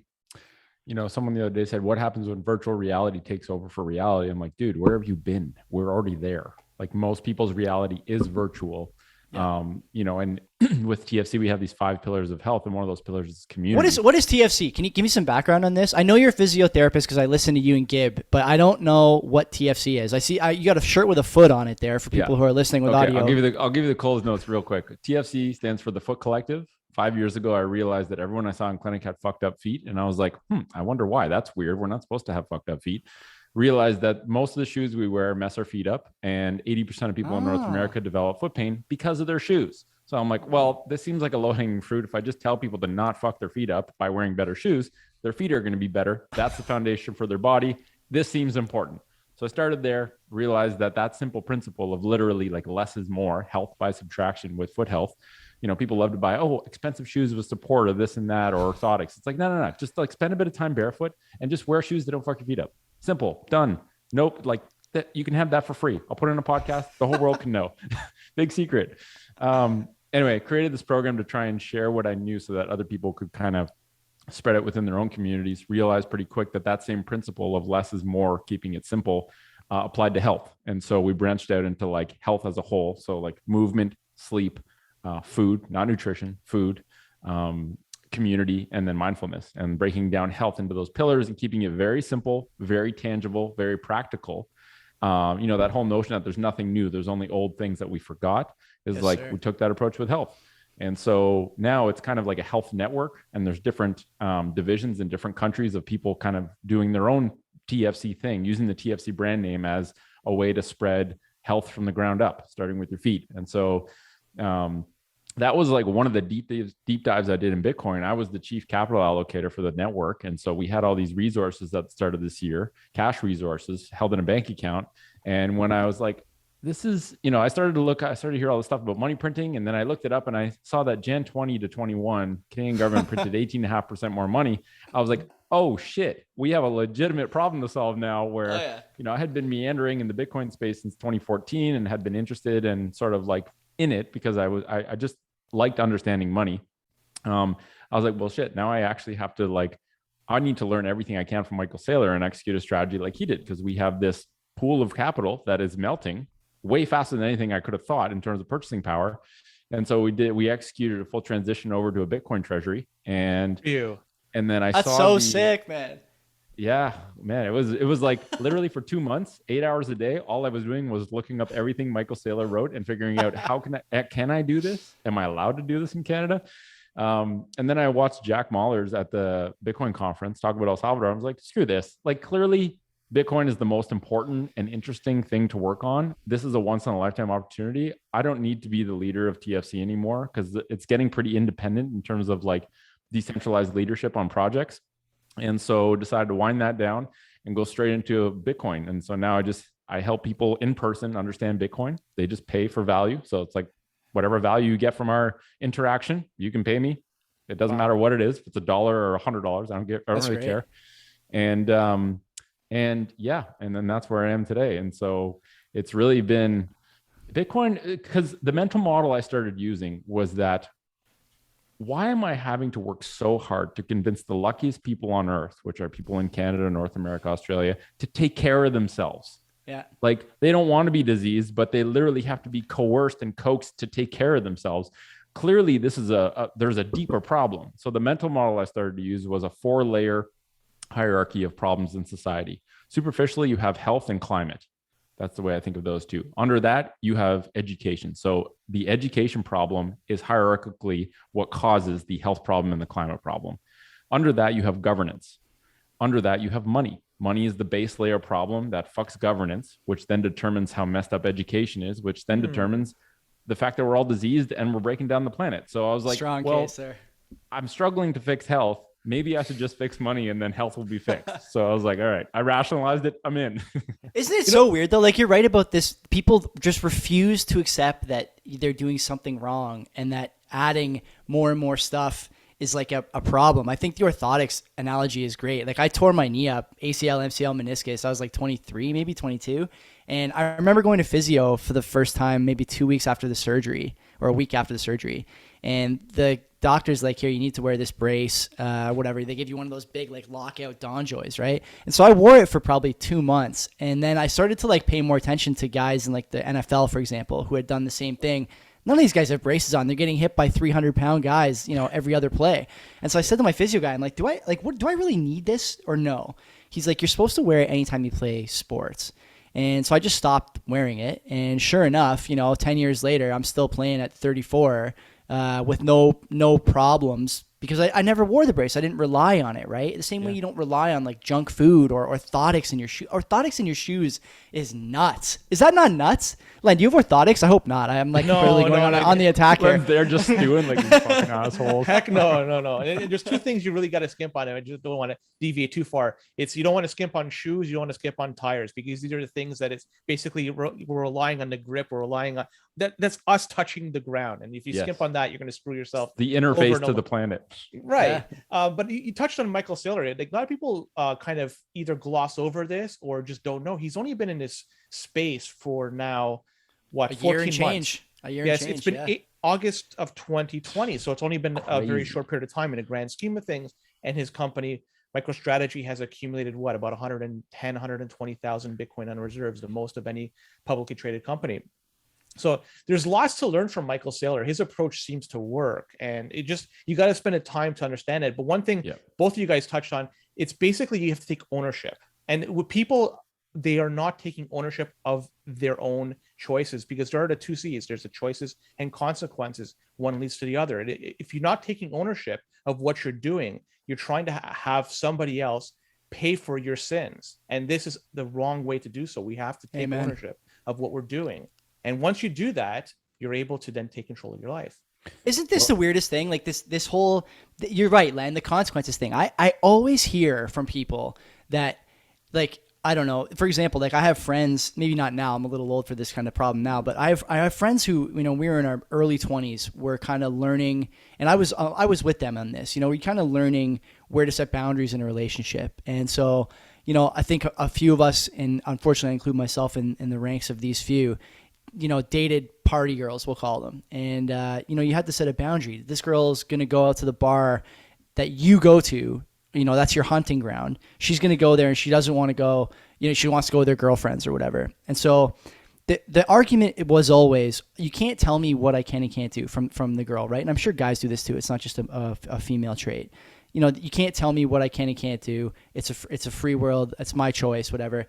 someone the other day said, what happens when virtual reality takes over for reality? I'm like, dude, where have you been? We're already there. Like most people's reality is virtual. Yeah. And with TFC, we have these 5 pillars of health. And one of those pillars is community. What is TFC? Can you give me some background on this? I know you're a physiotherapist because I listen to you and Gib, but I don't know what TFC is. I see you got a shirt with a foot on it there for people who are listening with audio. I'll give you the Coles notes real quick. TFC stands for the Foot Collective. 5 years ago, I realized that everyone I saw in clinic had fucked up feet. And I was like, I wonder why. That's weird. We're not supposed to have fucked up feet. Realized that most of the shoes we wear mess our feet up. And 80% of people in North America develop foot pain because of their shoes. So I'm like, well, this seems like a low-hanging fruit. If I just tell people to not fuck their feet up by wearing better shoes, their feet are going to be better. That's the foundation for their body. This seems important. So I started there, realized that simple principle of literally like less is more, health by subtraction with foot health. People love to buy, expensive shoes with support or this and that or orthotics. It's like, no. Just like spend a bit of time barefoot and just wear shoes that don't fuck your feet up. Simple, done. Nope. Like that, you can have that for free. I'll put it in a podcast. The whole world can know. Big secret. Anyway, I created this program to try and share what I knew so that other people could kind of spread it within their own communities. Realized pretty quick that same principle of less is more, keeping it simple, applied to health. And so we branched out into like health as a whole. So like movement, sleep, food, not nutrition, food, community, and then mindfulness, and breaking down health into those pillars and keeping it very simple, very tangible, very practical. That whole notion that there's nothing new, there's only old things that we forgot is we took that approach with health. And so now it's kind of like a health network, and there's different divisions in different countries of people kind of doing their own TFC thing, using the TFC brand name as a way to spread health from the ground up, starting with your feet. And so that was like one of the deep dives I did in Bitcoin. I was the chief capital allocator for the network. And so we had all these resources that started this year, cash resources held in a bank account. And when I was like, this is, I started to hear all this stuff about money printing. And then I looked it up and I saw that Jan 20 to 21, Canadian government printed 18.5% more money. I was like, oh shit, we have a legitimate problem to solve now where, I had been meandering in the Bitcoin space since 2014 and had been interested and sort of like in it because I just liked understanding money. I was like, well, shit, now I actually have to I need to learn everything I can from Michael Saylor and execute a strategy like he did, because we have this pool of capital that is melting way faster than anything I could have thought in terms of purchasing power. And so we executed a full transition over to a Bitcoin treasury. And then that's so sick, man. Yeah, man, it was like literally for 2 months, 8 hours a day. All I was doing was looking up everything Michael Saylor wrote and figuring out how can I do this? Am I allowed to do this in Canada? And then I watched Jack Mallers at the Bitcoin conference talk about El Salvador. I was like, screw this. Like clearly Bitcoin is the most important and interesting thing to work on. This is a once in a lifetime opportunity. I don't need to be the leader of TFC anymore because it's getting pretty independent in terms of like decentralized leadership on projects. And so decided to wind that down and go straight into Bitcoin. And so now I help people in person understand Bitcoin. They just pay for value. So it's like whatever value you get from our interaction, you can pay me. It doesn't matter what it is. If it's $1 or $100, I don't really care. And yeah, and then that's where I am today. And so it's really been Bitcoin, because the mental model I started using was that, why am I having to work so hard to convince the luckiest people on earth, which are people in Canada, North America, Australia, to take care of themselves? Yeah. Like they don't want to be diseased, but they literally have to be coerced and coaxed to take care of themselves. Clearly, this is there's a deeper problem. So the mental model I started to use was a 4-layer hierarchy of problems in society. Superficially, you have health and climate. That's the way I think of those two. Under that, you have education. So the education problem is hierarchically what causes the health problem and the climate problem. Under that, you have governance. Under that, you have money. Money is the base layer problem that fucks governance, which then determines how messed up education is, which then determines the fact that we're all diseased and we're breaking down the planet. So I was like, strong case there. I'm struggling to fix health. Maybe I should just fix money and then health will be fixed. So I was like, all right, I rationalized it. I'm in. Isn't it so weird though? Like you're right about this. People just refuse to accept that they're doing something wrong and that adding more and more stuff is like a problem. I think the orthotics analogy is great. Like I tore my knee up, ACL, MCL, meniscus. I was like 23, maybe 22. And I remember going to physio for the first time, maybe 2 weeks after the surgery or a week after the surgery. And the doctor's like, here, you need to wear this brace, whatever. They give you one of those big like lockout donjoys, right? And so I wore it for probably 2 months. And then I started to like pay more attention to guys in like the NFL, for example, who had done the same thing. None of these guys have braces on. They're getting hit by 300-pound guys, every other play. And so I said to my physio guy, I'm like, do I really need this or no? He's like, you're supposed to wear it anytime you play sports. And so I just stopped wearing it. And sure enough, 10 years later, I'm still playing at 34 with no problems because I never wore the brace. I didn't rely on it, right? The same way you don't rely on like junk food or orthotics in your shoe. Orthotics in your shoes is nuts. Is that not nuts? Len, do you have orthotics? I hope not. I'm like really going on the attack here. They're just doing like these fucking assholes. Heck no. And there's two things you really got to skimp on. And I just don't want to deviate too far. It's you don't want to skimp on shoes. You don't want to skimp on tires because these are the things that it's basically we're relying on the grip. We're relying on that's us touching the ground. And if you skimp on that, you're going to screw yourself. The interface to the planet. Right. Yeah. But you touched on Michael Saylor. Like a lot of people kind of either gloss over this or just don't know. He's only been in this space for now, what, 14 months? A year and change. It's been August of 2020. So it's only been a very short period of time in a grand scheme of things. And his company, MicroStrategy, has accumulated about 120,000 Bitcoin on reserves, the most of any publicly traded company. So there's lots to learn from Michael Saylor. His approach seems to work, and you got to spend a time to understand it. But one thing both of you guys touched on, it's basically you have to take ownership. And with people, they are not taking ownership of their own choices because there are the two C's. There's the choices and consequences. One leads to the other. And if you're not taking ownership of what you're doing, you're trying to have somebody else pay for your sins. And this is the wrong way to do so. We have to take ownership of what we're doing. And once you do that, you're able to then take control of your life. Isn't this the weirdest thing? Like this whole, you're right, Len, the consequences thing. I always hear from people that, like, I don't know, for example, like I have friends, maybe not now, I'm a little old for this kind of problem now, but I have friends who, we were in our early 20s, we're kind of learning, and I was with them on this, we're kind of learning where to set boundaries in a relationship. And so, I think a few of us, and unfortunately I include myself in the ranks of these few, dated party girls, we'll call them. And, you had to set a boundary. This girl's going to go out to the bar that you go to, that's your hunting ground. She's going to go there and she doesn't want to go, she wants to go with her girlfriends or whatever. And so the argument was always, you can't tell me what I can and can't do from the girl, right? And I'm sure guys do this too. It's not just a female trait. You can't tell me what I can and can't do. It's a free world. It's my choice, whatever.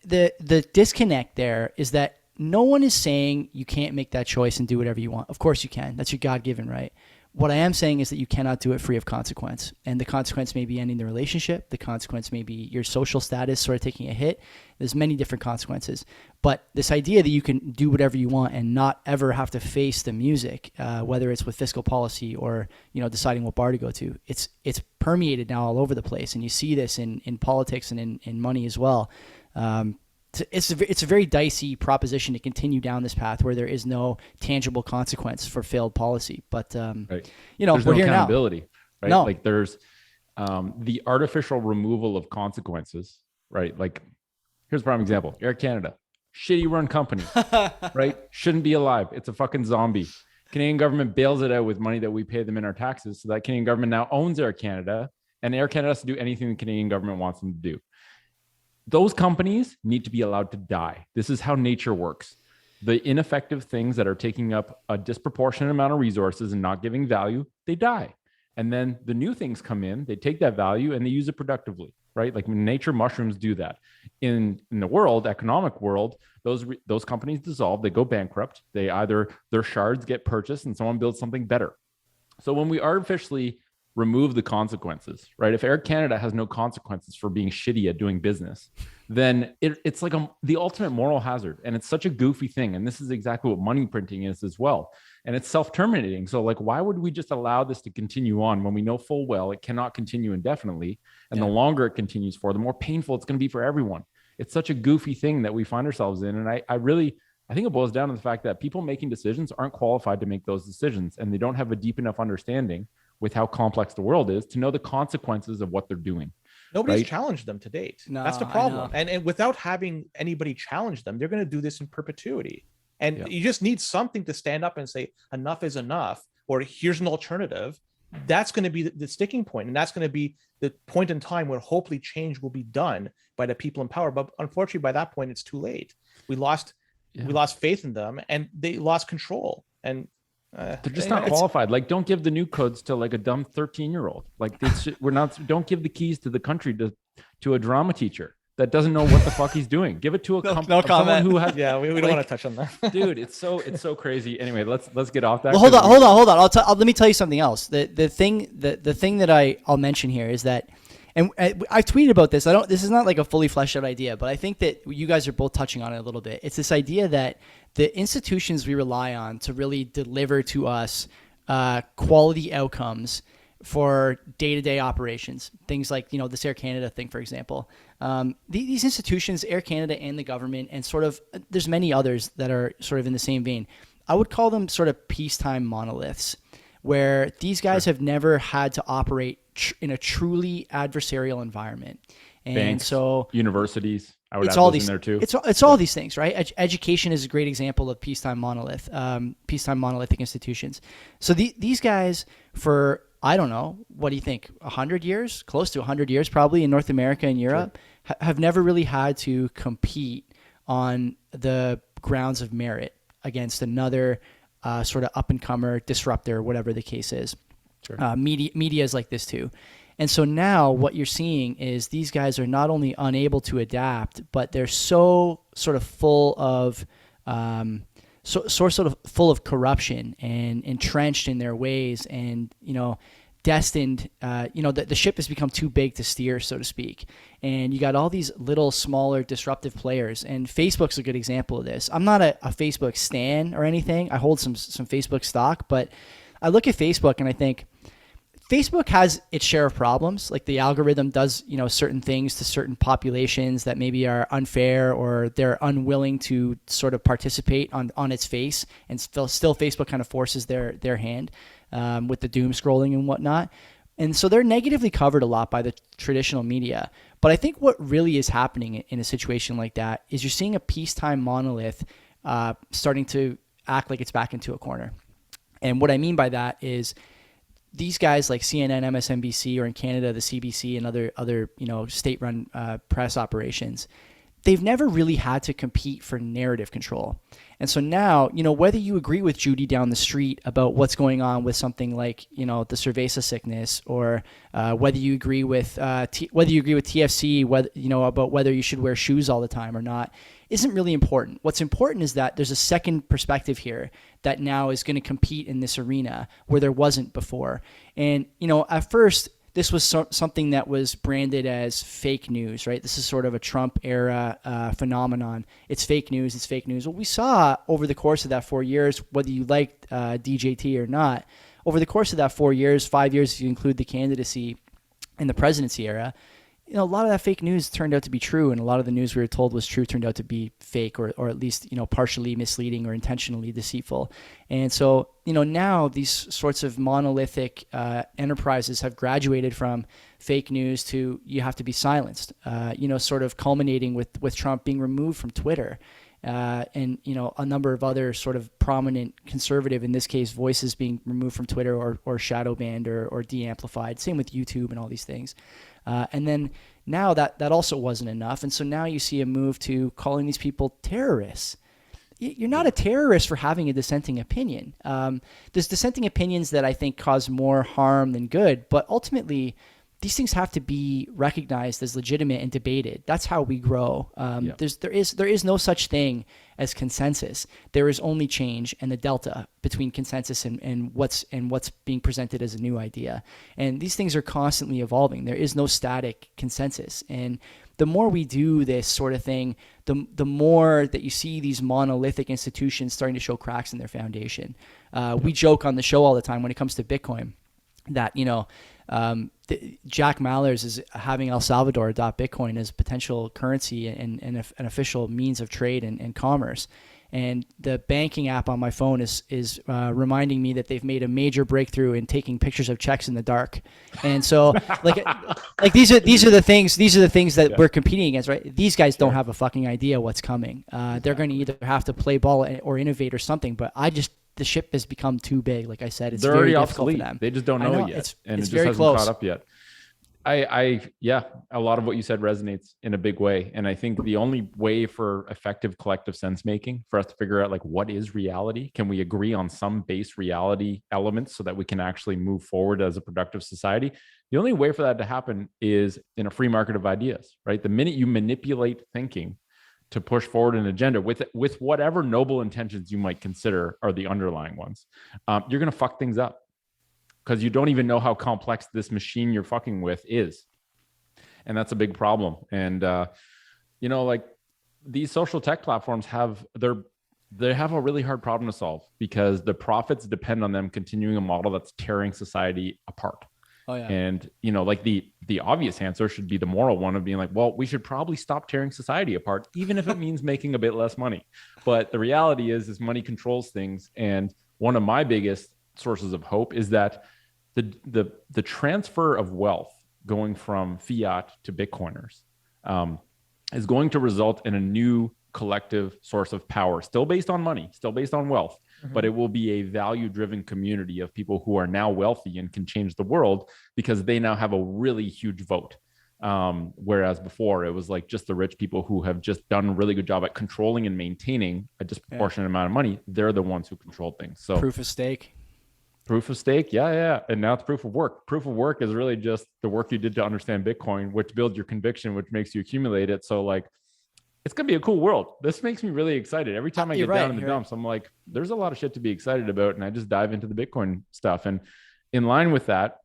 The disconnect there is that no one is saying you can't make that choice and do whatever you want. Of course you can. That's your God-given right. What I am saying is that you cannot do it free of consequence. And the consequence may be ending the relationship. The consequence may be your social status sort of taking a hit. There's many different consequences. But this idea that you can do whatever you want and not ever have to face the music, whether it's with fiscal policy or deciding what bar to go to, it's permeated now all over the place. And you see this in politics and in money as well. It's a very dicey proposition to continue down this path where there is no tangible consequence for failed policy. But there's we're no here accountability, now. right? No. Like there's the artificial removal of consequences, right? Like here's a prime example: Air Canada, shitty run company, right? Shouldn't be alive. It's a fucking zombie. Canadian government bails it out with money that we pay them in our taxes, so that Canadian government now owns Air Canada, and Air Canada has to do anything the Canadian government wants them to do. Those companies need to be allowed to die. This is how nature works. The ineffective things that are taking up a disproportionate amount of resources and not giving value, they die. And then the new things come in, they take that value and they use it productively, right? Like nature mushrooms do that. In the world, economic world, those companies dissolve, they go bankrupt. They either, their shards get purchased and someone builds something better. So when we artificially remove the consequences, right? If Air Canada has no consequences for being shitty at doing business, then it's like the ultimate moral hazard. And it's such a goofy thing. And this is exactly what money printing is as well. And it's self-terminating. So like, why would we just allow this to continue on when we know full well it cannot continue indefinitely? And the longer it continues for, the more painful it's going to be for everyone. It's such a goofy thing that we find ourselves in. And I think it boils down to the fact that people making decisions aren't qualified to make those decisions, and they don't have a deep enough understanding with how complex the world is to know the consequences of what they're doing. Nobody's right? challenged them to date. No, That's the I problem. know. And without having anybody challenge them, they're going to do this in perpetuity. And Yeah. you just need something to stand up and say, enough is enough, or here's an alternative. That's going to be the sticking point. And that's going to be the point in time where hopefully change will be done by the people in power. But unfortunately, by that point, it's too late. We lost faith in them, and they lost control. And they're just not qualified. Like, don't give the new codes to like a dumb 13-year-old. Like, don't give the keys to the country to a drama teacher that doesn't know what the fuck he's doing. Give it to someone who has. Yeah, we don't want to touch on that. Dude, it's so crazy. Anyway, let's get off that. Well, hold on. Let me tell you something else. The thing that I'll mention here is that, and I've tweeted about this. This is not like a fully fleshed out idea, but I think that you guys are both touching on it a little bit. It's this idea that the institutions we rely on to really deliver to us quality outcomes for day-to-day operations, things like, this Air Canada thing, for example. These institutions, Air Canada and the government, and sort of there's many others that are sort of in the same vein. I would call them sort of peacetime monoliths, where these guys have never had to operate in a truly adversarial environment. And banks, so universities, I would it's add all those these in there too. It's all these things, right? Education is a great example of peacetime monolithic institutions. So these guys, for, I don't know, what do you think, 100 years, close to 100 years probably in North America and Europe, have never really had to compete on the grounds of merit against another sort of up-and-comer, disruptor, whatever the case is. Sure. Media is like this too. And so now what you're seeing is these guys are not only unable to adapt, but they're so sort of full of sort of full of corruption and entrenched in their ways, and destined. The ship has become too big to steer, so to speak. And you got all these little smaller disruptive players, and Facebook's a good example of this. I'm not a Facebook stan or anything. I hold some Facebook stock, but I look at Facebook and I think Facebook has its share of problems. Like, the algorithm does, certain things to certain populations that maybe are unfair, or they're unwilling to sort of participate on its face, and still Facebook kind of forces their hand with the doom scrolling and whatnot. And so they're negatively covered a lot by the traditional media. But I think what really is happening in a situation like that is you're seeing a peacetime monolith starting to act like it's back into a corner. And what I mean by that is these guys like CNN, MSNBC, or in Canada, the CBC and other state-run press operations, they've never really had to compete for narrative control. And so now, whether you agree with Judy down the street about what's going on with something like, the cerveza sickness, or whether you agree with TFC, about whether you should wear shoes all the time or not, isn't really important. What's important is that there's a second perspective here that now is going to compete in this arena where there wasn't before. And, at first, this was something that was branded as fake news, right? This is sort of a Trump era phenomenon. It's fake news. It's fake news. Well, we saw over the course of that 4 years, whether you liked DJT or not, over the course of that 4 years, 5 years if you include the candidacy and the presidency era, a lot of that fake news turned out to be true, and a lot of the news we were told was true turned out to be fake, or at least, partially misleading or intentionally deceitful. And so, now these sorts of monolithic enterprises have graduated from fake news to you have to be silenced, sort of culminating with Trump being removed from Twitter. And a number of other sort of prominent conservative, in this case, voices being removed from Twitter or shadow banned or de-amplified. Same with YouTube and all these things. And then now that also wasn't enough. And so now you see a move to calling these people terrorists. You're not a terrorist for having a dissenting opinion. There's dissenting opinions that I think cause more harm than good, but ultimately these things have to be recognized as legitimate and debated. That's how we grow. There is no such thing as consensus. There is only change and the delta between consensus and what's being presented as a new idea. And these things are constantly evolving. There is no static consensus. And the more we do this sort of thing, the more that you see these monolithic institutions starting to show cracks in their foundation. We joke on the show all the time when it comes to Bitcoin that, Jack Mallers is having El Salvador adopt Bitcoin as a potential currency and an official means of trade and commerce. and the banking app on my phone is reminding me that they've made a major breakthrough in taking pictures of checks in the dark. And so like these are the things that we're competing against, right? These guys don't have a fucking idea what's coming. They're going to either have to play ball or innovate or something, but the ship has become too big. Like I said, it's they're very already difficult obsolete. for them. They just don't know yet. It's it just very hasn't close. caught up yet. Yeah, a lot of what you said resonates in a big way. And I think the only way for effective collective sense making, for us to figure out like what is reality, can we agree on some base reality elements so that we can actually move forward as a productive society? The only way for that to happen is in a free market of ideas, right? The minute you manipulate thinking to push forward an agenda with whatever noble intentions you might consider are the underlying ones, you're going to fuck things up because you don't even know how complex this machine you're fucking with is. And that's a big problem. And, like these social tech platforms they have a really hard problem to solve because the profits depend on them continuing a model that's tearing society apart. Oh, yeah. And, like the obvious answer should be the moral one of being like, well, we should probably stop tearing society apart, even if it means making a bit less money. But the reality is money controls things. And one of my biggest sources of hope is that the transfer of wealth going from fiat to Bitcoiners is going to result in a new collective source of power, still based on money, still based on wealth, but it will be a value-driven community of people who are now wealthy and can change the world because they now have a really huge vote. Whereas before it was like just the rich people who have just done a really good job at controlling and maintaining a disproportionate amount of money. They're the ones who control things. So proof of stake. Proof of stake. Yeah. And now it's proof of work. Proof of work is really just the work you did to understand Bitcoin, which builds your conviction, which makes you accumulate it. So like, it's going to be a cool world. This makes me really excited. Every time I get down in the dumps, I'm like, there's a lot of shit to be excited about. And I just dive into the Bitcoin stuff. And in line with that,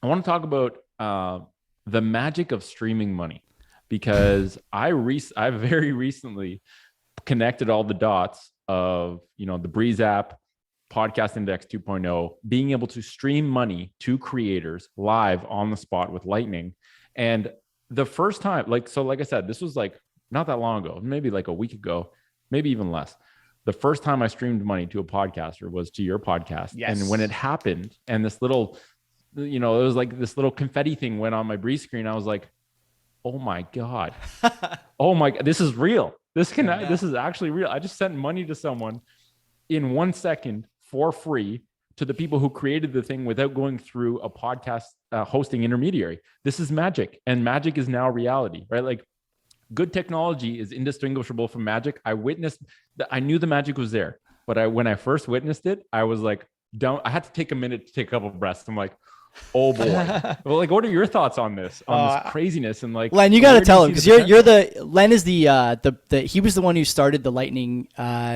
I want to talk about the magic of streaming money, because I very recently connected all the dots of, the Breeze app, Podcast Index 2.0, being able to stream money to creators live on the spot with Lightning. And the first time, like I said, this was like not that long ago, maybe like a week ago, maybe even less. The first time I streamed money to a podcaster was to your podcast. Yes. And when it happened and this little, it was like this little confetti thing went on my Breeze screen, I was like, oh my God. Oh my God, this is real. This is actually real. I just sent money to someone in 1 second for free to the people who created the thing without going through a podcast hosting intermediary. This is magic, and magic is now reality, right? Like good technology is indistinguishable from magic. I knew the magic was there, but when I first witnessed it, I was like, I had to take a minute to take a couple of breaths. I'm like, oh boy. Well, like, what are your thoughts on this craziness? And like, Len, you got to tell him, because Len is he was the one who started the Lightning.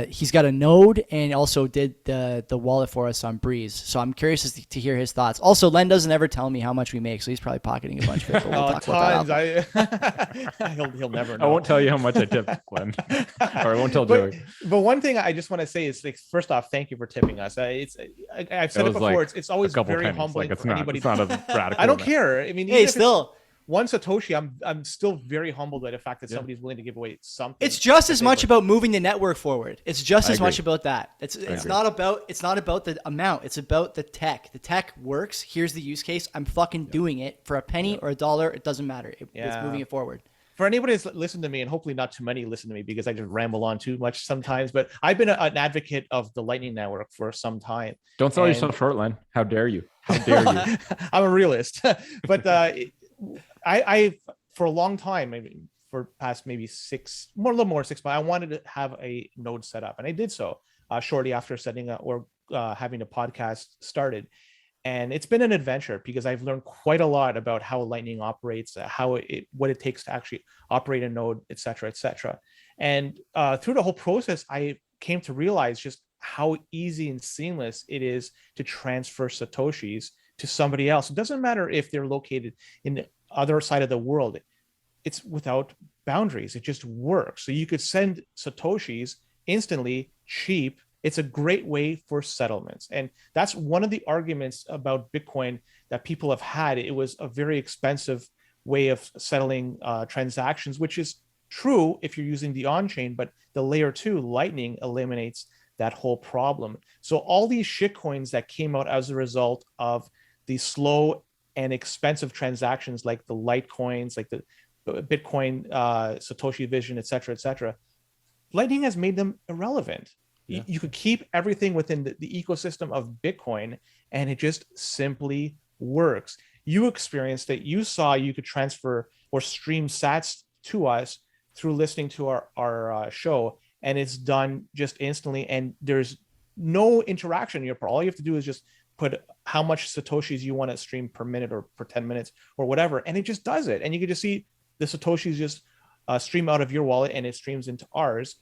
He's got a node and also did the wallet for us on Breeze. So I'm curious to hear his thoughts. Also, Len doesn't ever tell me how much we make, so he's probably pocketing a bunch of it. But we'll talk about that. He'll never know. I won't tell you how much I tipped, Len. Or I won't tell Joey. But one thing I just want to say is, like, first off, thank you for tipping us. I've said it before. Like it's always very humbling for anybody. It's not a radical. I don't care. I mean, hey, still one Satoshi, I'm still very humbled by the fact that somebody's willing to give away something. It's just as much about moving the network forward. It's just as much about that. It's not about the amount. It's about the tech. The tech works. Here's the use case. I'm fucking doing it for a penny or $1. It doesn't matter. It's moving it forward. For anybody that's listened to me, and hopefully not too many listen to me because I just ramble on too much sometimes, but I've been an advocate of the Lightning Network for some time. Don't sell yourself short, Len. How dare you? How dare you? I'm a realist. But I for a long time, maybe for past maybe a little more 6 months, I wanted to have a node set up, and I did so shortly after setting up or having a podcast started. And it's been an adventure because I've learned quite a lot about how Lightning operates, what it takes to actually operate a node, et cetera, et cetera. And through the whole process, I came to realize just how easy and seamless it is to transfer Satoshis to somebody else. It doesn't matter if they're located in the other side of the world. It's without boundaries. It just works. So you could send Satoshis instantly, cheap. It's a great way for settlements. And that's one of the arguments about Bitcoin that people have had. It was a very expensive way of settling transactions, which is true if you're using the on-chain, but the layer 2 Lightning eliminates that whole problem. So all these shitcoins that came out as a result of the slow and expensive transactions, like the Litecoins, like the Bitcoin, Satoshi Vision, et cetera, Lightning has made them irrelevant. Yeah. You could keep everything within the ecosystem of Bitcoin, and it just simply works. You experienced it. You saw you could transfer or stream sats to us through listening to our show, and it's done just instantly. And there's no interaction in your part. All you have to do is just put how much Satoshis you want to stream per minute or per 10 minutes or whatever, and it just does it. And you can just see the Satoshis just stream out of your wallet, and it streams into ours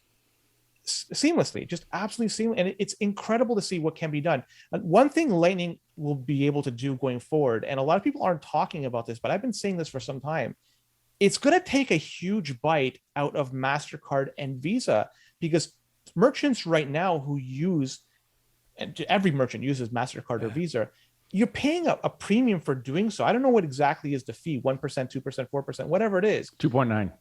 seamlessly, just absolutely seamless. And it's incredible to see what can be done. One thing Lightning will be able to do going forward, and a lot of people aren't talking about this, but I've been saying this for some time, it's going to take a huge bite out of MasterCard and Visa, because merchants right now who use, and every merchant uses MasterCard or Visa, you're paying a premium for doing so. I don't know what exactly is the fee, 1%, 2%, 4%, whatever it is. 2.9.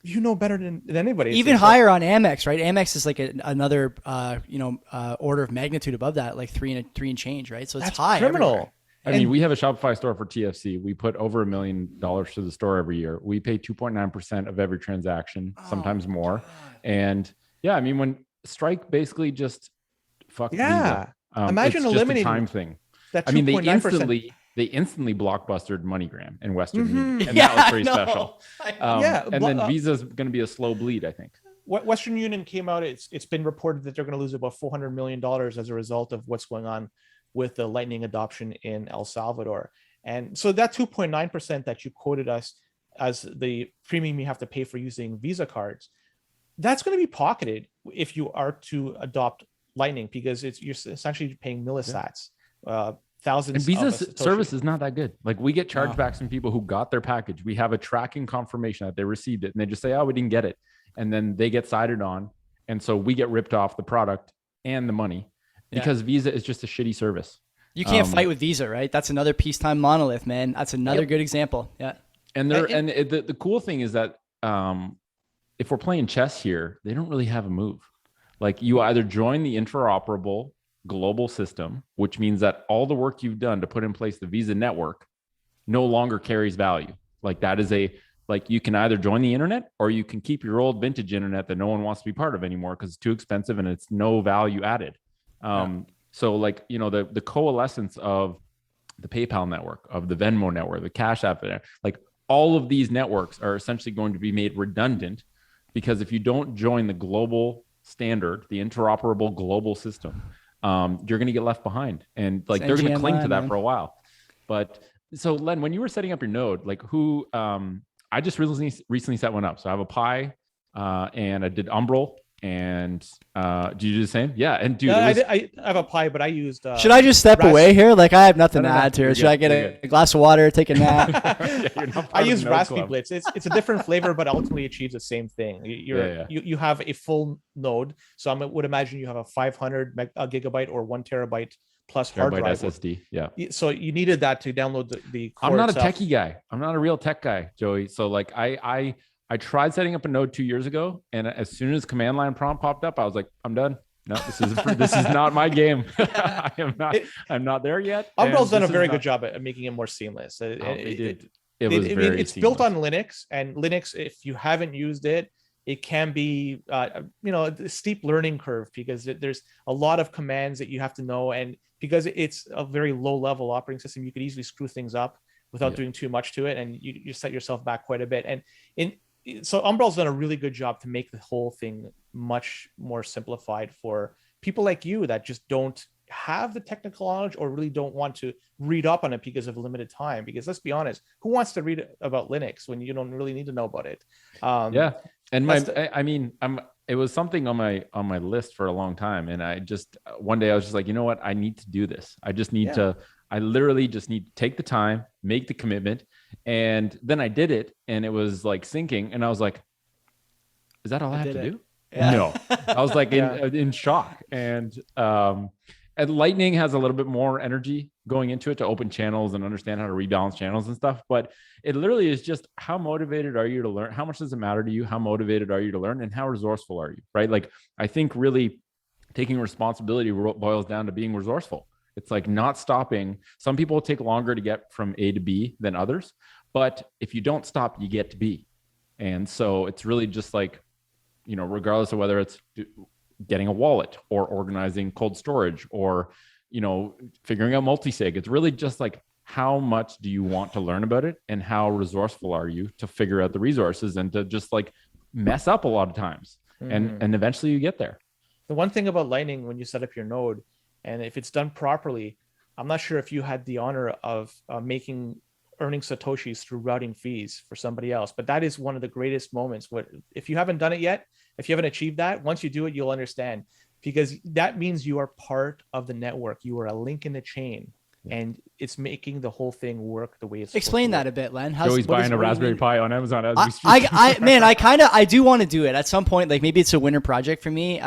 You know better than anybody. Even higher on Amex, right? Amex is like another, order of magnitude above that, like three and change, right? So it's That's high. criminal. Everywhere. I mean, we have a Shopify store for TFC. We put over $1 million to the store every year. We pay 2.9% of every transaction, sometimes more. God. And yeah, I mean, when Strike basically just fucked Visa. Imagine it's eliminating just a time thing. that. I mean, 2.9%. they instantly blockbustered MoneyGram and Western Mhm. Union, and Yeah, that was pretty I know. special. Yeah, and then Visa's going to be a slow bleed, I think. Western Union came out. It's been reported that they're going to lose about $400 million as a result of what's going on with the Lightning adoption in El Salvador. And so that 2.9% that you quoted us as the premium you have to pay for using Visa cards, that's going to be pocketed if you are to adopt Lightning, because you're essentially paying millisats, thousands. And Visa's service is not that good. Like, we get chargebacks from people who got their package. We have a tracking confirmation that they received it, and they just say, "Oh, we didn't get it," and then they get sided on, and so we get ripped off the product and the money because Visa is just a shitty service. You can't fight with Visa, right? That's another peacetime monolith, man. That's another good example. Yeah. And the cool thing is that if we're playing chess here, they don't really have a move. Like, you either join the interoperable global system, which means that all the work you've done to put in place the Visa network no longer carries value. Like, that is you can either join the internet, or you can keep your old vintage internet that no one wants to be part of anymore because it's too expensive and it's no value added. So the coalescence of the PayPal network, of the Venmo network, the Cash App, like all of these networks are essentially going to be made redundant, because if you don't join the global standard, the interoperable global system, you're going to get left behind, and like they're going to cling to that for a while. But so Len, when you were setting up your node, like I just recently set one up. So I have a Pi, and I did Umbrel. And do you do the same? Yeah. And dude, I have a Pi, but I used. Should I just step away here? Like, I have nothing to add to it. Should I get a glass of water, take a nap? I use Raspberry Blitz. It's a different flavor, but ultimately achieves the same thing. You have a full node, so I would imagine you have a 500 gigabyte or 1 terabyte plus hard drive SSD. Yeah. So you needed that to download the core I'm not itself. a techie guy. I'm not a real tech guy, Joey. So like I tried setting up a node 2 years ago, and as soon as command line prompt popped up, I was like, I'm done. No, this is not my game. I'm not there yet. Umbrel's done a very good job at making it more seamless. It's built on Linux, and Linux, if you haven't used it, it can be a steep learning curve, because there's a lot of commands that you have to know, and because it's a very low level operating system, you could easily screw things up without doing too much to it, and you set yourself back quite a bit. And so Umbrel's done a really good job to make the whole thing much more simplified for people like you that just don't have the technical knowledge, or really don't want to read up on it because of limited time. Because let's be honest, who wants to read about Linux when you don't really need to know about it? And it was something on my list for a long time, and I just one day I was just like, you know what, I need to do this. I just need to. I literally just need to take the time, make the commitment. And then I did it, and it was like syncing. And I was like, is that all I have to do? Yeah. No. I was like in shock. And Lightning has a little bit more energy going into it to open channels and understand how to rebalance channels and stuff. But it literally is just how motivated are you to learn? How much does it matter to you? How motivated are you to learn? And how resourceful are you? Right? Like, I think really taking responsibility boils down to being resourceful. It's like not stopping. Some people take longer to get from A to B than others, but if you don't stop, you get to B. And so it's really just like, you know, regardless of whether it's getting a wallet or organizing cold storage or, you know, figuring out multi-sig, it's really just like, how much do you want to learn about it, and how resourceful are you to figure out the resources and to just like mess up a lot of times, and eventually you get there. The one thing about Lightning, when you set up your node, and if it's done properly, I'm not sure if you had the honor of earning Satoshis through routing fees for somebody else, but that is one of the greatest moments. If you haven't done it yet, if you haven't achieved that, once you do it, you'll understand, because that means you are part of the network. You are a link in the chain, and it's making the whole thing work the way it's supposed to. Explain that a bit, Len. Joey's buying a Raspberry Pi on Amazon as we speak. I do want to do it at some point. Like, maybe it's a winter project for me.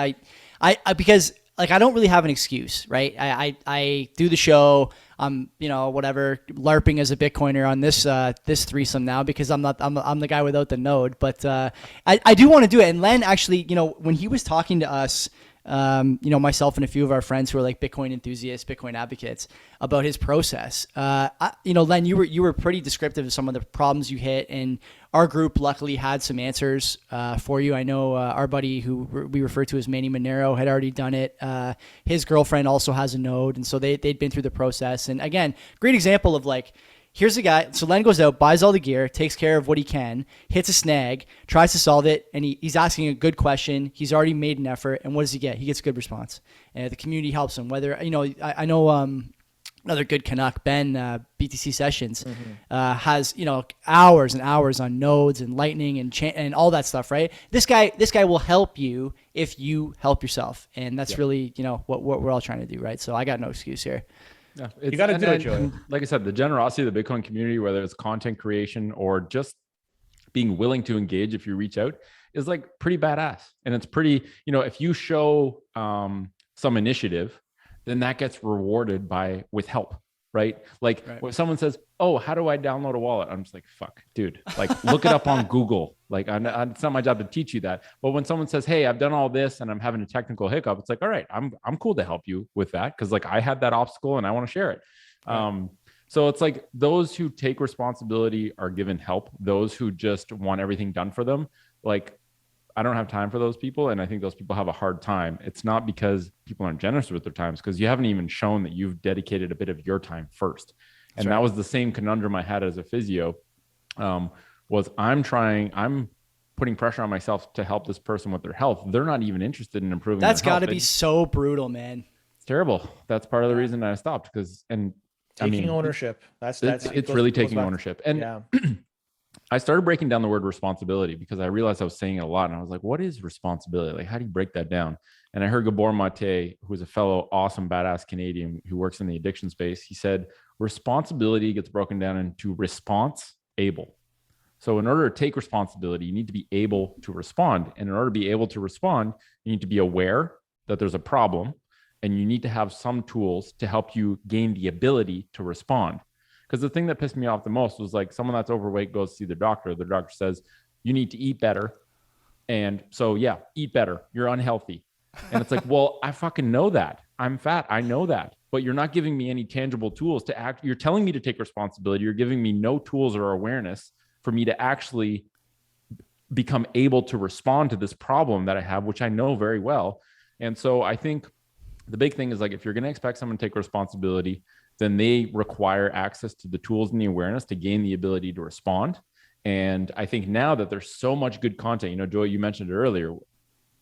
Because like, I don't really have an excuse, right? I do the show. I'm, you know, whatever, LARPing as a Bitcoiner on this threesome now, because I'm the guy without the node. But I do want to do it. And Len actually, you know, when he was talking to us, you know, myself and a few of our friends who are like Bitcoin enthusiasts, Bitcoin advocates, about his process. You know, Len, you were pretty descriptive of some of the problems you hit, and our group luckily had some answers for you. I know our buddy who we refer to as Manny Monero had already done it. His girlfriend also has a node, and so they'd been through the process. And again, great example of like, here's a guy. So Len goes out, buys all the gear, takes care of what he can, hits a snag, tries to solve it, and he's asking a good question. He's already made an effort, and what does he get? He gets a good response, and the community helps him. Whether, you know, I know another good Canuck, Ben, BTC Sessions, has, you know, hours and hours on nodes and Lightning and all that stuff, right? This guy will help you if you help yourself, and that's really, you know, what we're all trying to do, right? So I got no excuse here. Yeah, you got to do it, Joey. Like I said, the generosity of the Bitcoin community, whether it's content creation or just being willing to engage if you reach out, is like pretty badass. And it's pretty, you know, if you show some initiative, then that gets rewarded with help, right? Like when someone says, "Oh, how do I download a wallet?" I'm just like, "Fuck, dude! Like, look it up on Google." Like, it's not my job to teach you that. But when someone says, "Hey, I've done all this and I'm having a technical hiccup," it's like, "All right, I'm cool to help you with that, because like I had that obstacle and I want to share it." Right. So it's like those who take responsibility are given help. Those who just want everything done for them, like, I don't have time for those people. And I think those people have a hard time. It's not because people aren't generous with their times, because you haven't even shown that you've dedicated a bit of your time first. And that was the same conundrum I had as a physio, was I'm putting pressure on myself to help this person with their health. They're not even interested in improving their health. That's got to be so brutal, man. It's terrible. That's part of the reason I stopped, taking ownership. It's really taking ownership. And I started breaking down the word responsibility, because I realized I was saying it a lot, and I was like, what is responsibility? Like, how do you break that down? And I heard Gabor Mate, who's a fellow awesome, badass Canadian who works in the addiction space. He said, responsibility gets broken down into response able. So in order to take responsibility, you need to be able to respond. And in order to be able to respond, you need to be aware that there's a problem, and you need to have some tools to help you gain the ability to respond. Because the thing that pissed me off the most was like, someone that's overweight goes to see the doctor. The doctor says, you need to eat better. And so, yeah, eat better. You're unhealthy. And it's like, well, I fucking know that. I'm fat. I know that. But you're not giving me any tangible tools to act. You're telling me to take responsibility. You're giving me no tools or awareness for me to actually become able to respond to this problem that I have, which I know very well. And so I think the big thing is, like, if you're going to expect someone to take responsibility, then they require access to the tools and the awareness to gain the ability to respond. And I think now that there's so much good content, you know, Joey, you mentioned it earlier,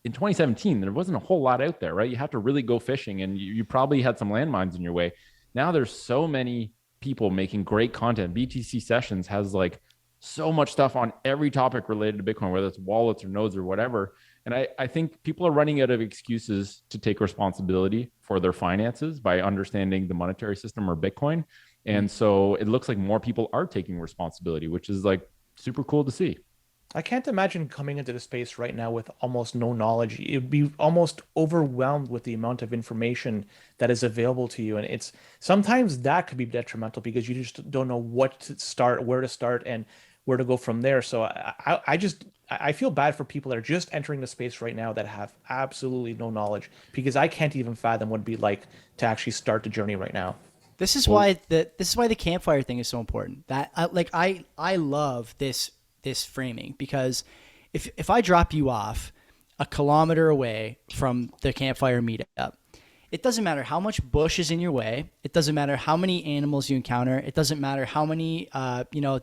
in 2017, there wasn't a whole lot out there, right? You have to really go fishing, and you probably had some landmines in your way. Now there's so many people making great content. BTC Sessions has like so much stuff on every topic related to Bitcoin, whether it's wallets or nodes or whatever. And I think people are running out of excuses to take responsibility for their finances by understanding the monetary system or Bitcoin. And so it looks like more people are taking responsibility, which is like super cool to see. I can't imagine coming into the space right now with almost no knowledge. You'd be almost overwhelmed with the amount of information that is available to you. And it's sometimes that could be detrimental because you just don't know what to start, where to start, and where to go from there. So I feel bad for people that are just entering the space right now that have absolutely no knowledge because I can't even fathom what it'd be like to actually start the journey right now. This is why the campfire thing is so important. That I love this framing because if I drop you off a kilometer away from the campfire meetup, it doesn't matter how much bush is in your way. It doesn't matter how many animals you encounter. It doesn't matter how many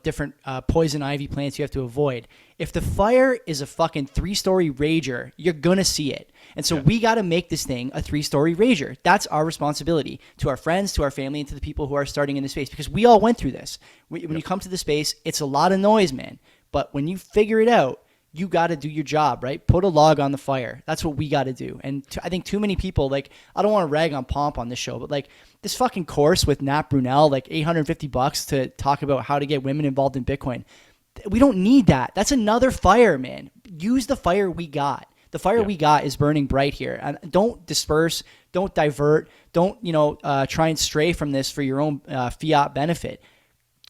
different poison ivy plants you have to avoid. If the fire is a fucking 3-story rager, you're gonna see it. And so we got to make this thing a 3-story rager. That's our responsibility to our friends, to our family, and to the people who are starting in the space because we all went through this. When you come to the space, it's a lot of noise, man. But when you figure it out, you got to do your job, right? Put a log on the fire. That's what we got to do. And I think too many people, like, I don't want to rag on Pomp on this show, but like this fucking course with Nat Brunel, like $850 to talk about how to get women involved in Bitcoin. We don't need that. That's another fire, man. Use the fire we got. The fire we got is burning bright here. And don't disperse, don't divert, don't, try and stray from this for your own fiat benefit.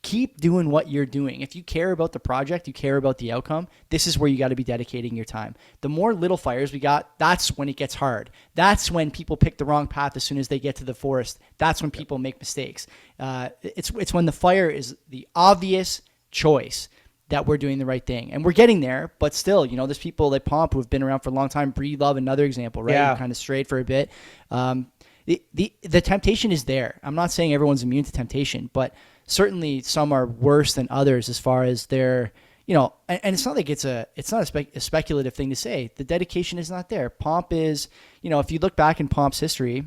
Keep doing what you're doing. If you care about the project, you care about the outcome, this is where you got to be dedicating your time. The more little fires we got, that's when it gets hard. That's when people pick the wrong path as soon as they get to the forest. That's when people make mistakes. It's when the fire is the obvious choice that we're doing the right thing. And we're getting there, but still, there's people like Pomp who have been around for a long time. Breed Love, another example, right? Yeah. Kind of strayed for a bit. The temptation is there. I'm not saying everyone's immune to temptation, but certainly some are worse than others as far as their, and it's not like it's not a speculative thing to say. The dedication is not there. Pomp is, if you look back in Pomp's history,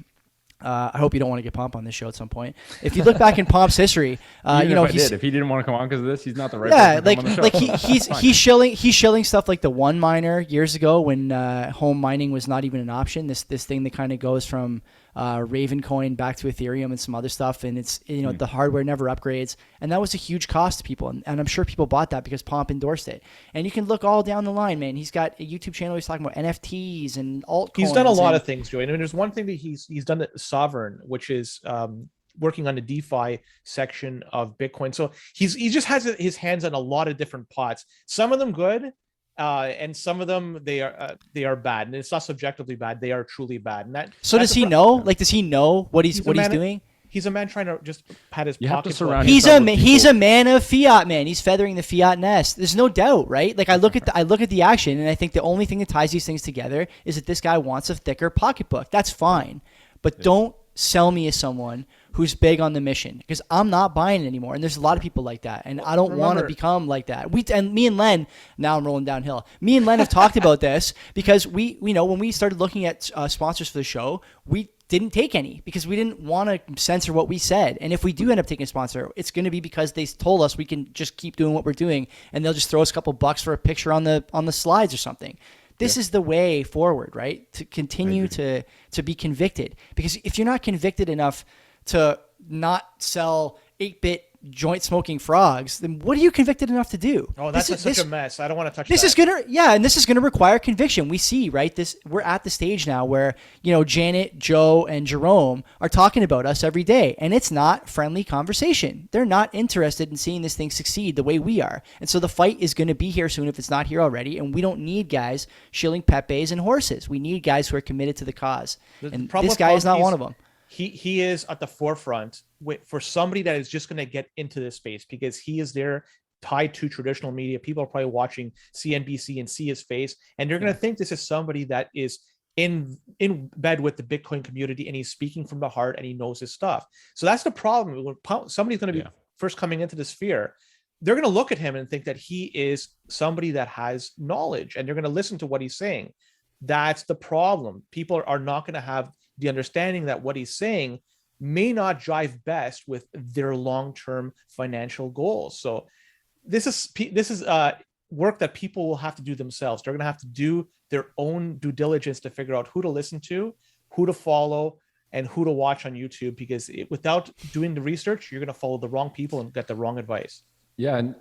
I hope you don't want to get Pomp on this show at some point. If you look back in Pomp's history, if he didn't want to come on because of this, he's not the right person to come on the show. he's shilling stuff like the one miner years ago when home mining was not even an option. This thing that kind of goes from Ravencoin back to Ethereum and some other stuff, and it's the hardware never upgrades, and that was a huge cost to people, and I'm sure people bought that because Pomp endorsed it. And you can look all down the line, man. He's got a YouTube channel. He's talking about NFTs and altcoins. He's done a lot of things, Joey. I mean, there's one thing that he's done at Sovereign, which is working on the DeFi section of Bitcoin. So he just has his hands on a lot of different pots. Some of them good. And some of them they are bad, and it's not subjectively bad. They are truly bad. And does he know? Like, does he know what he's doing? He's a man trying to just pat his pocket. He's a man of fiat, man. He's feathering the fiat nest. There's no doubt, right? Like I look at the action, and I think the only thing that ties these things together is that this guy wants a thicker pocketbook. That's fine, but don't sell me as someone who's big on the mission because I'm not buying it anymore. And there's a lot of people like that. And I don't want to become like that. Me and Len, now I'm rolling downhill. Me and Len have talked about this because we when we started looking at sponsors for the show, we didn't take any because we didn't want to censor what we said. And if we do end up taking a sponsor, it's going to be because they told us we can just keep doing what we're doing and they'll just throw us a couple bucks for a picture on the slides or something. This is the way forward, right? To continue to be convicted. Because if you're not convicted enough to not sell 8-bit joint smoking frogs, then what are you convicted enough to do? Oh, that's such a mess. I don't want to touch this. That. And this is gonna require conviction. We see, right? We're at the stage now where Janet, Joe, and Jerome are talking about us every day, and it's not friendly conversation. They're not interested in seeing this thing succeed the way we are, and so the fight is going to be here soon if it's not here already. And we don't need guys shilling pepes and horses. We need guys who are committed to the cause, and this guy is not one of them. He is at the forefront for somebody that is just going to get into this space because he is there tied to traditional media. People are probably watching CNBC and see his face, and they're going to think this is somebody that is in bed with the Bitcoin community and he's speaking from the heart and he knows his stuff. So that's the problem. When somebody's going to be first coming into the sphere, they're going to look at him and think that he is somebody that has knowledge and they're going to listen to what he's saying. That's the problem. People are not going to have the understanding that what he's saying may not jive best with their long-term financial goals. So this is work that people will have to do themselves. They're going to have to do their own due diligence to figure out who to listen to, who to follow, and who to watch on YouTube, because without doing the research, you're going to follow the wrong people and get the wrong advice. Yeah, and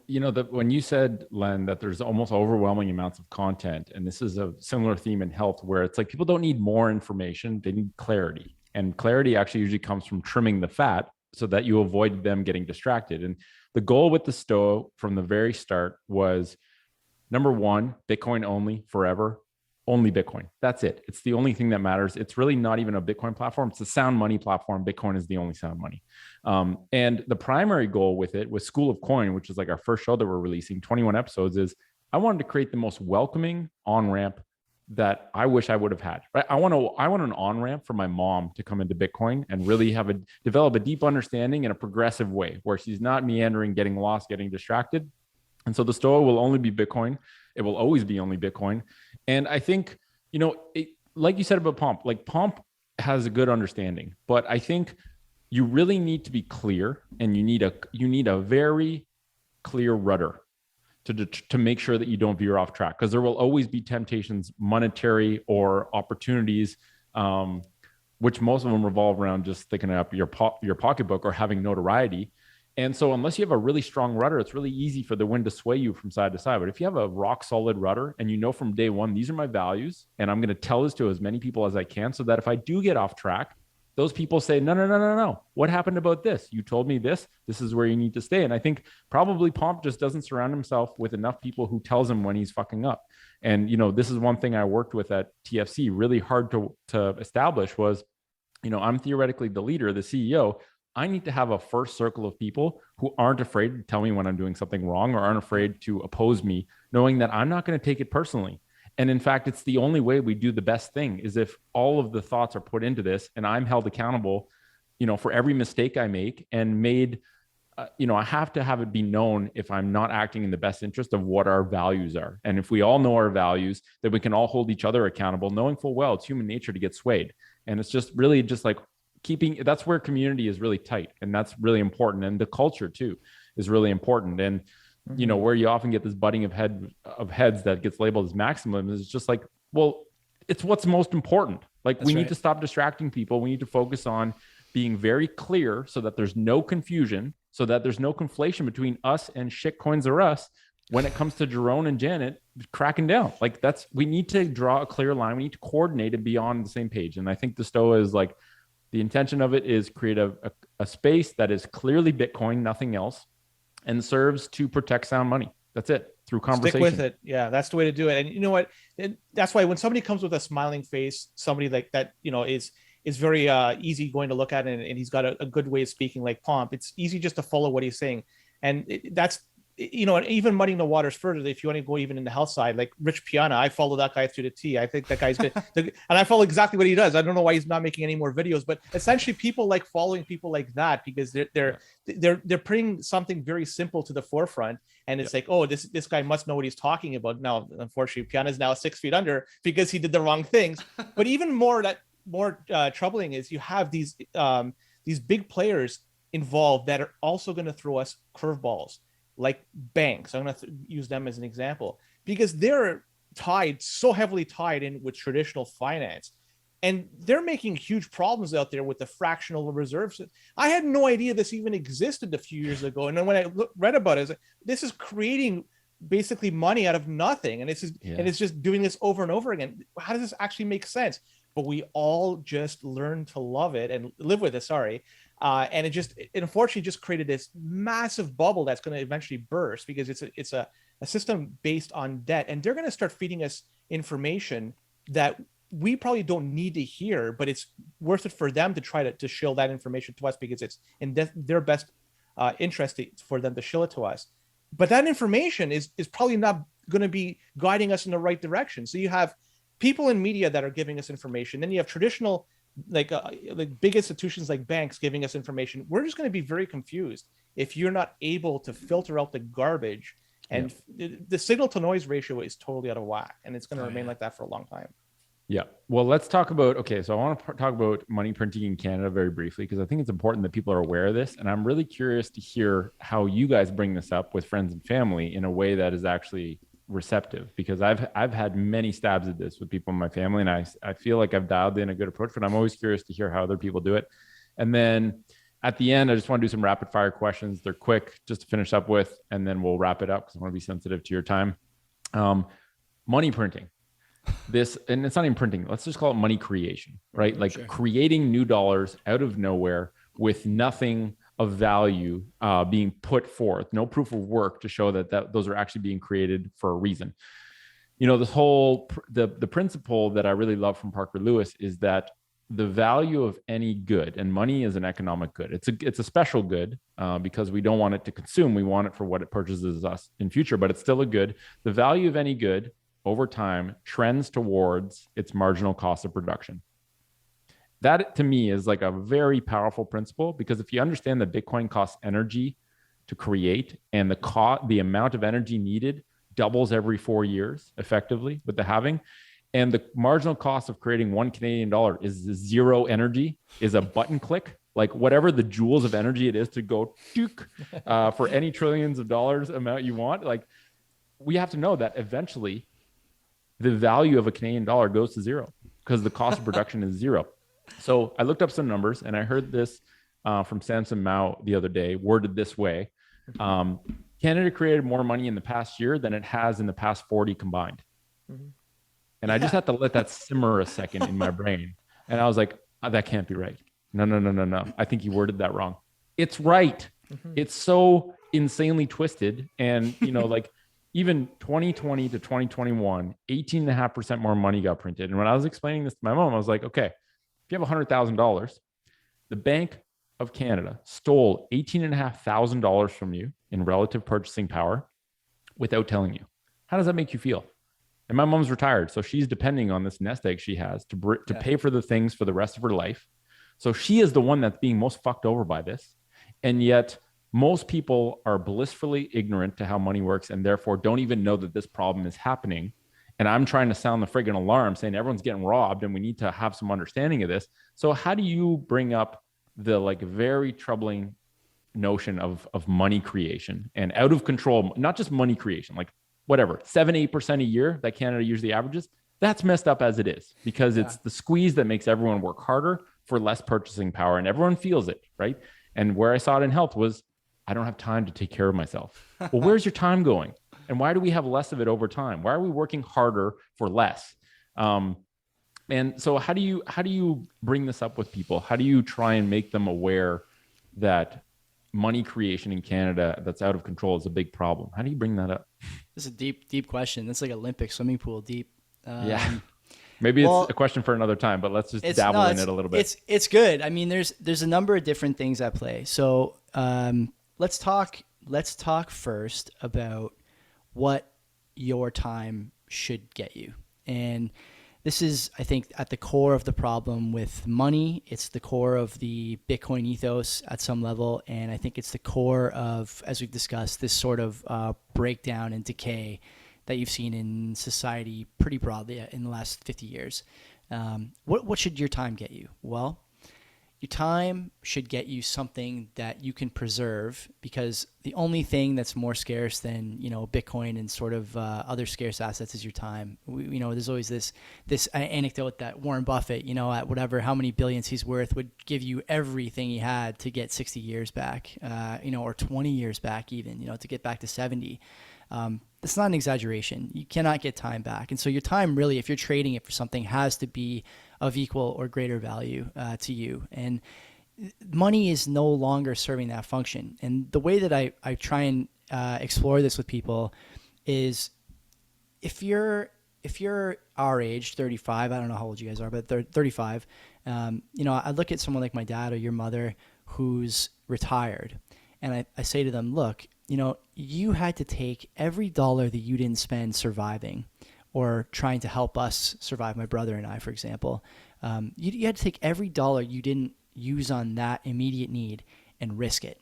when you said, Len, that there's almost overwhelming amounts of content, and this is a similar theme in health where it's like people don't need more information, they need clarity. And clarity actually usually comes from trimming the fat so that you avoid them getting distracted. And the goal with the Stoa from the very start was number one, Bitcoin only forever, only Bitcoin. That's it. It's the only thing that matters. It's really not even a Bitcoin platform. It's a sound money platform. Bitcoin is the only sound money. And the primary goal with it was School of Coin, which is like our first show that we're releasing, 21 episodes, is I wanted to create the most welcoming on-ramp that I wish I would have had. Right? I want an on-ramp for my mom to come into Bitcoin and really develop a deep understanding in a progressive way where she's not meandering, getting lost, getting distracted. And so the Stoa will only be Bitcoin. It will always be only Bitcoin. And I think, like you said about Pomp, like Pomp has a good understanding, but I think you really need to be clear, and you need a very clear rudder to make sure that you don't veer off track, because there will always be temptations, monetary or opportunities, which most of them revolve around just thinking up your pocketbook or having notoriety. And so unless you have a really strong rudder, it's really easy for the wind to sway you from side to side. But if you have a rock solid rudder and you know from day one, these are my values, and I'm going to tell this to as many people as I can, so that if I do get off track, those people say, no. What happened about this? You told me this. This is where you need to stay. And I think probably Pomp just doesn't surround himself with enough people who tells him when he's fucking up. And, this is one thing I worked with at TFC really hard to establish was, I'm theoretically the leader, the CEO. I need to have a first circle of people who aren't afraid to tell me when I'm doing something wrong or aren't afraid to oppose me, knowing that I'm not going to take it personally. And in fact, it's the only way we do the best thing is if all of the thoughts are put into this and I'm held accountable, for every mistake I make and made, I have to have it be known if I'm not acting in the best interest of what our values are. And if we all know our values, then we can all hold each other accountable, knowing full well it's human nature to get swayed. And it's just really just like that's where community is really tight, and that's really important. And the culture too is really important. And where you often get this butting of heads that gets labeled as maximum is just like, well, it's what's most important. Like we need to stop distracting people. We need to focus on being very clear so that there's no confusion, so that there's no conflation between us and shitcoins or us when it comes to Jerome and Janet cracking down. Like we need to draw a clear line. We need to coordinate and be on the same page. And I think the Stoa is like, the intention of it is create a space that is clearly Bitcoin, nothing else, and serves to protect sound money. That's it, through conversation. Stick with it. Yeah, that's the way to do it. And you know what? That's why when somebody comes with a smiling face, somebody like that, is very easy going to look at it, and he's got a good way of speaking like Pomp. It's easy just to follow what he's saying. And that's, and even muddying the waters further, if you want to go even in the health side, like Rich Piana, I follow that guy through the T. I think that guy's good. And I follow exactly what he does. I don't know why he's not making any more videos, but essentially people like following people like that because they're putting something very simple to the forefront. And it's like, oh, this guy must know what he's talking about. Now, unfortunately, Piana is now 6 feet under because he did the wrong things. But even more troubling is you have these big players involved that are also going to throw us curveballs, like banks. I'm going to use them as an example because they're so heavily tied in with traditional finance, and they're making huge problems out there with the fractional reserves. I had no idea this even existed a few years ago. And then when I read about it, I was like, this is creating basically money out of nothing. And it's just doing this over and over again. How does this actually make sense? But we all just learn to love it and live with it. And it unfortunately just created this massive bubble that's going to eventually burst because it's a system based on debt, and they're going to start feeding us information that we probably don't need to hear, but it's worth it for them to try to shill that information to us because it's in their best interest for them to shill it to us. But that information is probably not going to be guiding us in the right direction. So you have people in media that are giving us information, then you have traditional like big institutions like banks giving us information. We're just going to be very confused if you're not able to filter out the garbage. And the signal to noise ratio is totally out of whack, and it's going to remain like that for a long time. Yeah. Well, let's talk about, so I want to talk about money printing in Canada very briefly, because I think it's important that people are aware of this. And I'm really curious to hear how you guys bring this up with friends and family in a way that is actually receptive, because I've had many stabs at this with people in my family, and I feel like I've dialed in a good approach, but I'm always curious to hear how other people do it. And then At the end, I just want to do some rapid fire questions. They're quick, just to finish up with, and then we'll wrap it up because I want to be sensitive to your time. Money printing. This, and it's not even printing. Let's just call it money creation, right? Like creating new dollars out of nowhere with nothing of value being put forth, no proof of work to show that those are actually being created for a reason. You know, this whole the principle that I really love from Parker Lewis is that the value of any good, and money is an economic good. It's a special good because we don't want it to consume. We want it for what it purchases us in future, but it's still a good. The value of any good over time trends towards its marginal cost of production. That to me is like a very powerful principle, because if you understand that Bitcoin costs energy to create, and the amount of energy needed doubles every 4 years effectively with the halving, and the marginal cost of creating $1 Canadian is zero energy, is a button click, like whatever the joules of energy it is to go for any trillions of dollars amount you want. Like, we have to know that eventually the value of a Canadian dollar goes to zero because the cost of production is zero. So I looked up some numbers, and I heard this from Samson Mao the other day, worded this way. Canada created more money in the past year than it has in the past 40 combined. Mm-hmm. And I just had to let that simmer a second in my brain. And I was like, oh, that can't be right. No. I think you worded that wrong. It's right. Mm-hmm. It's so insanely twisted. And, you know, like even 2020 to 2021, 18.5% more money got printed. And when I was explaining this to my mom, I was like, okay, if you have $100,000, the Bank of Canada stole $18,500 from you in relative purchasing power without telling you. How does that make you feel? And my mom's retired, so she's depending on this nest egg she has to pay for the things for the rest of her life. So she is the one that's being most fucked over by this. And yet most people are blissfully ignorant to how money works, and therefore don't even know that this problem is happening. And I'm trying to sound the friggin' alarm saying everyone's getting robbed and we need to have some understanding of this. So how do you bring up the like very troubling notion of money creation and out of control, not just money creation, like whatever, 7-8% a year that Canada usually averages? That's messed up as it is, because it's the squeeze that makes everyone work harder for less purchasing power, and everyone feels it, right? And where I saw it in health was, I don't have time to take care of myself. Well, where's your time going? And why do we have less of it over time? Why are we working harder for less? And so how do you bring this up with people? How do you try and make them aware that money creation in Canada that's out of control is a big problem? How do you bring that up? This is a deep question. That's like Olympic swimming pool deep. Maybe it's a question for another time, but let's just dabble in it a little bit. It's good. I mean, there's a number of different things at play. So let's talk first about what your time should get you. And this is, I think, at the core of the problem with money. It's the core of the Bitcoin ethos at some level. And I think it's the core of, as we've discussed, this sort of breakdown and decay that you've seen in society pretty broadly in the last 50 years. What should your time get you? Well, your time should get you something that you can preserve, because the only thing that's more scarce than, you know, Bitcoin and sort of other scarce assets is your time. There's always this anecdote that Warren Buffett, you know, at whatever how many billions he's worth, would give you everything he had to get 60 years back, or 20 years back even, to get back to 70. That's not an exaggeration. You cannot get time back. And so your time really, if you're trading it for something, has to be of equal or greater value to you. And money is no longer serving that function. And the way that I try and explore this with people is, if you're our age, 35, I don't know how old you guys are, but 35, I look at someone like my dad or your mother who's retired, and I say to them, look, you had to take every dollar that you didn't spend surviving or trying to help us survive, my brother and I, for example. You had to take every dollar you didn't use on that immediate need and risk it.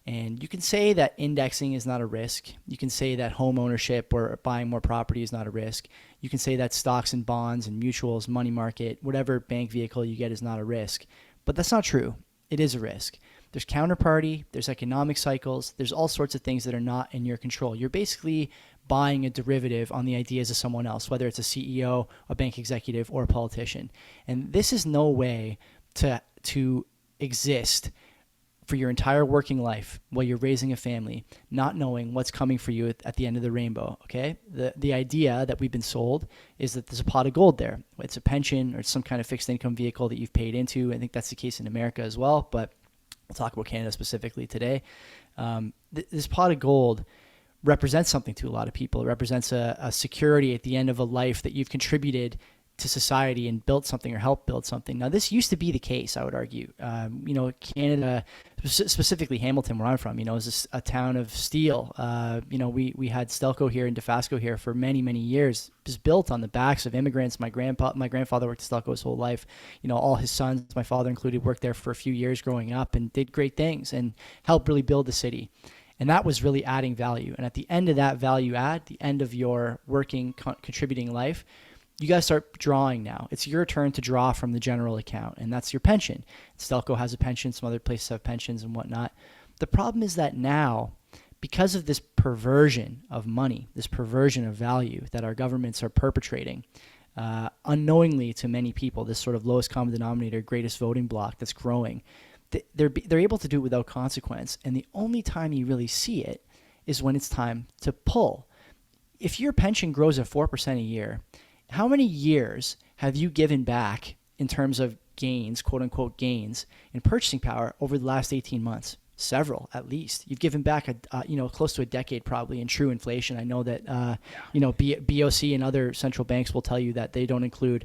And you can say that indexing is not a risk. You can say that home ownership or buying more property is not a risk. You can say that stocks and bonds and mutuals, money market, whatever bank vehicle you get is not a risk. But that's not true. It is a risk. There's counterparty, there's economic cycles, there's all sorts of things that are not in your control. You're basically buying a derivative on the ideas of someone else, whether it's a CEO, a bank executive, or a politician. And this is no way to exist for your entire working life while you're raising a family, not knowing what's coming for you at the end of the rainbow. Okay. The idea that we've been sold is that there's a pot of gold there. It's a pension or some kind of fixed income vehicle that you've paid into. I think that's the case in America as well, but we'll talk about Canada specifically today. This pot of gold represents something to a lot of people. It represents a security at the end of a life that you've contributed to society and built something or helped build something. Now, this used to be the case, I would argue. Canada, specifically Hamilton, where I'm from, is a town of steel. We had Stelco here and Dofasco here for many, many years. It was built on the backs of immigrants. My grandfather worked at Stelco his whole life. All his sons, my father included, worked there for a few years growing up and did great things and helped really build the city. And that was really adding value. And at the end of that value add, the end of your working, contributing life, you guys start drawing now. It's your turn to draw from the general account, and that's your pension. Stelco has a pension. Some other places have pensions and whatnot. The problem is that now, because of this perversion of money, this perversion of value that our governments are perpetrating, unknowingly to many people, this sort of lowest common denominator, greatest voting bloc that's growing, they're able to do it without consequence. And the only time you really see it is when it's time to pull. If your pension grows at 4% a year, how many years have you given back in terms of gains, quote unquote gains, in purchasing power over the last 18 months? Several, at least. You've given back close to a decade probably in true inflation. I know that BOC and other central banks will tell you that they don't include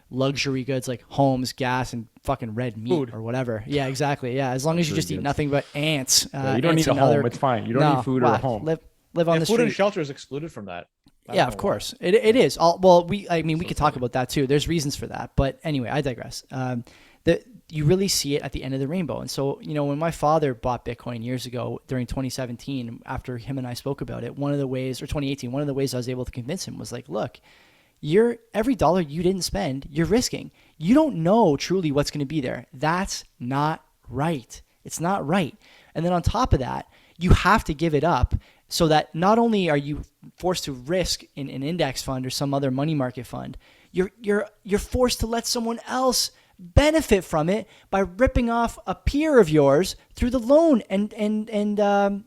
luxury goods like homes, gas, and fucking red meat Food. Or whatever. Yeah, exactly. Yeah, as long as you just eat nothing but ants. You don't need a home. It's fine. You don't need food or a home. Live on the food street. And shelter is excluded from that. Yeah, of course. It is. We could talk about that too. There's reasons for that. But anyway, I digress. You really see it at the end of the rainbow. And so, when my father bought Bitcoin years ago during 2017, after him and I spoke about it, 2018, one of the ways I was able to convince him was like, look, every dollar you didn't spend, you're risking. You don't know truly what's going to be there. That's not right. It's not right. And then on top of that, you have to give it up so that not only are you forced to risk in an index fund or some other money market fund, you're forced to let someone else benefit from it by ripping off a peer of yours through the loan and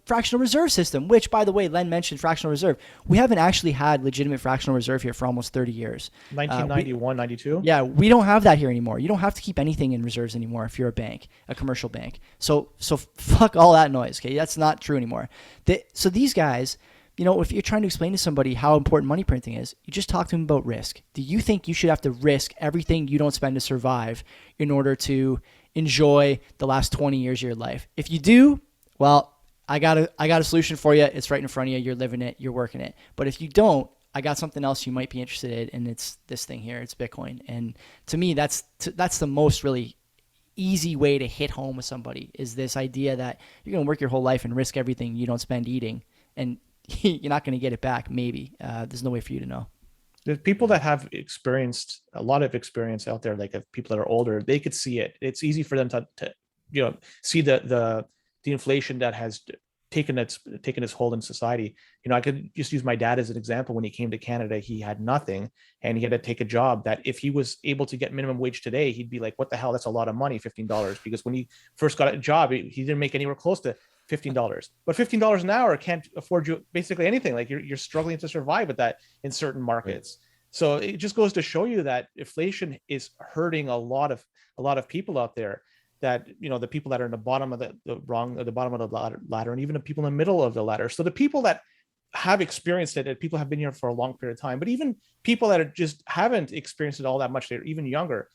fractional reserve system, which, by the way, Len mentioned fractional reserve. We haven't actually had legitimate fractional reserve here for almost 30 years. 1991, 92? Yeah, we don't have that here anymore. You don't have to keep anything in reserves anymore if you're a bank, a commercial bank. So fuck all that noise, okay? That's not true anymore. So these guys, if you're trying to explain to somebody how important money printing is, you just talk to them about risk. Do you think you should have to risk everything you don't spend to survive in order to enjoy the last 20 years of your life? If you do, well, I got a solution for you. It's right in front of you. You're living it. You're working it. But if you don't, I got something else you might be interested in, and it's this thing here. It's Bitcoin. And to me, that's the most really easy way to hit home with somebody, is this idea that you're going to work your whole life and risk everything you don't spend eating, and you're not going to get it back. Maybe there's no way for you to know. There's people that have experienced a lot of experience out there, like people that are older, they could see it. It's easy for them to see the inflation that has taken its hold in society. I could just use my dad as an example. When he came to Canada, he had nothing, and he had to take a job that if he was able to get minimum wage today, he'd be like, what the hell? That's a lot of money, $15. Because when he first got a job, he didn't make anywhere close to $15. But $15 an hour can't afford you basically anything. Like you're struggling to survive with that in certain markets. Right. So it just goes to show you that inflation is hurting a lot of people out there. That the people that are in the bottom of the bottom of the ladder, and even the people in the middle of the ladder. So the people that have experienced it, and people have been here for a long period of time, but even people that just haven't experienced it all that much, they're even younger.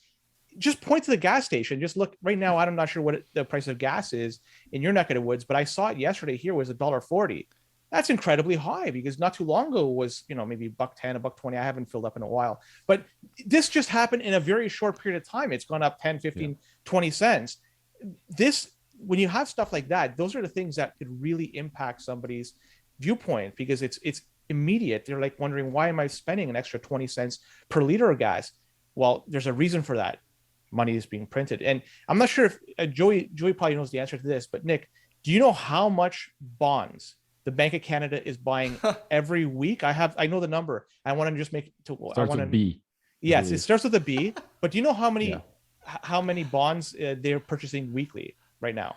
Just point to the gas station. Just look right now. I'm not sure what the price of gas is in your neck of the woods, but I saw it yesterday. Here was $1.40. That's incredibly high, because not too long ago it was maybe $1.10, $1.20. I haven't filled up in a while, but this just happened in a very short period of time. It's gone up 10, 15, 20 cents. When you have stuff like that, those are the things that could really impact somebody's viewpoint, because it's immediate. They're like wondering, why am I spending an extra 20 cents per liter of gas? Well, there's a reason for that. Money is being printed. And I'm not sure if Joey probably knows the answer to this, but Nick, do you know how much bonds the Bank of Canada is buying every week? I know the number. I want to just make it to, starts with B. Yes, it starts with a B, but do you know how many bonds they're purchasing weekly right now?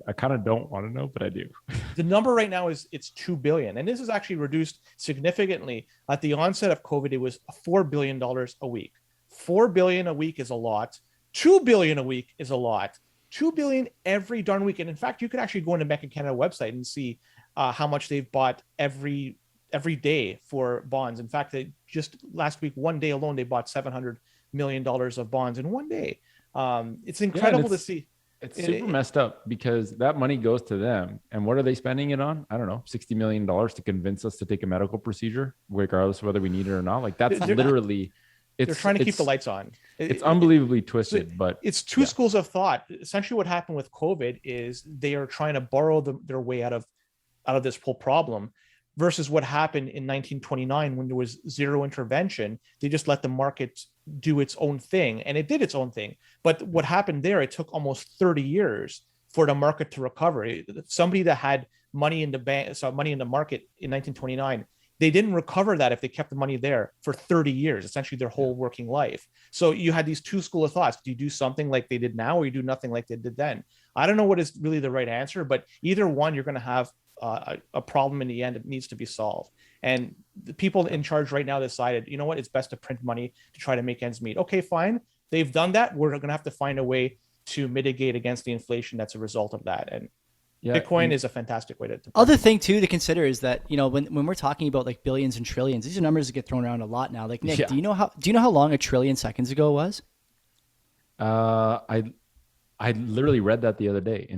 I kind of don't want to know, but I do. The number right now it's 2 billion, and this is actually reduced significantly. At the onset of COVID, it was $4 billion a week. 4 billion a week is a lot. 2 billion a week is a lot. 2 billion every darn week. And in fact, you could actually go into Bank of Canada website and see how much they've bought every day for bonds. In fact, they just last week, one day alone, they bought $700 million of bonds in one day. It's incredible to see. It's super messed up because that money goes to them. And what are they spending it on? I don't know, $60 million to convince us to take a medical procedure, regardless of whether we need it or not. Like that's literally, they're trying to keep the lights on. It's unbelievably twisted, but it's two schools of thought. Essentially what happened with COVID is they are trying to borrow their way out of this whole problem versus what happened in 1929 when there was zero intervention. They just let the market do its own thing, and it did its own thing. But what happened there, it took almost 30 years for the market to recover. Somebody that had money in the bank, so money in the market in 1929, they didn't recover that if they kept the money there for 30 years, essentially their whole working life. So you had these two school of thoughts. Do you do something like they did now, or you do nothing like they did then? I don't know what is really the right answer, but either one, you're going to have a problem in the end. It needs to be solved. And the people in charge right now decided, you know what, it's best to print money to try to make ends meet. Okay, fine. They've done that. We're going to have to find a way to mitigate against the inflation that's a result of that. And Bitcoin is a fantastic way to other thing too to consider is that, you know, when we're talking about like billions and trillions, these are numbers that get thrown around a lot now. Like Nick, do you know how long a trillion seconds ago was? I literally read that the other day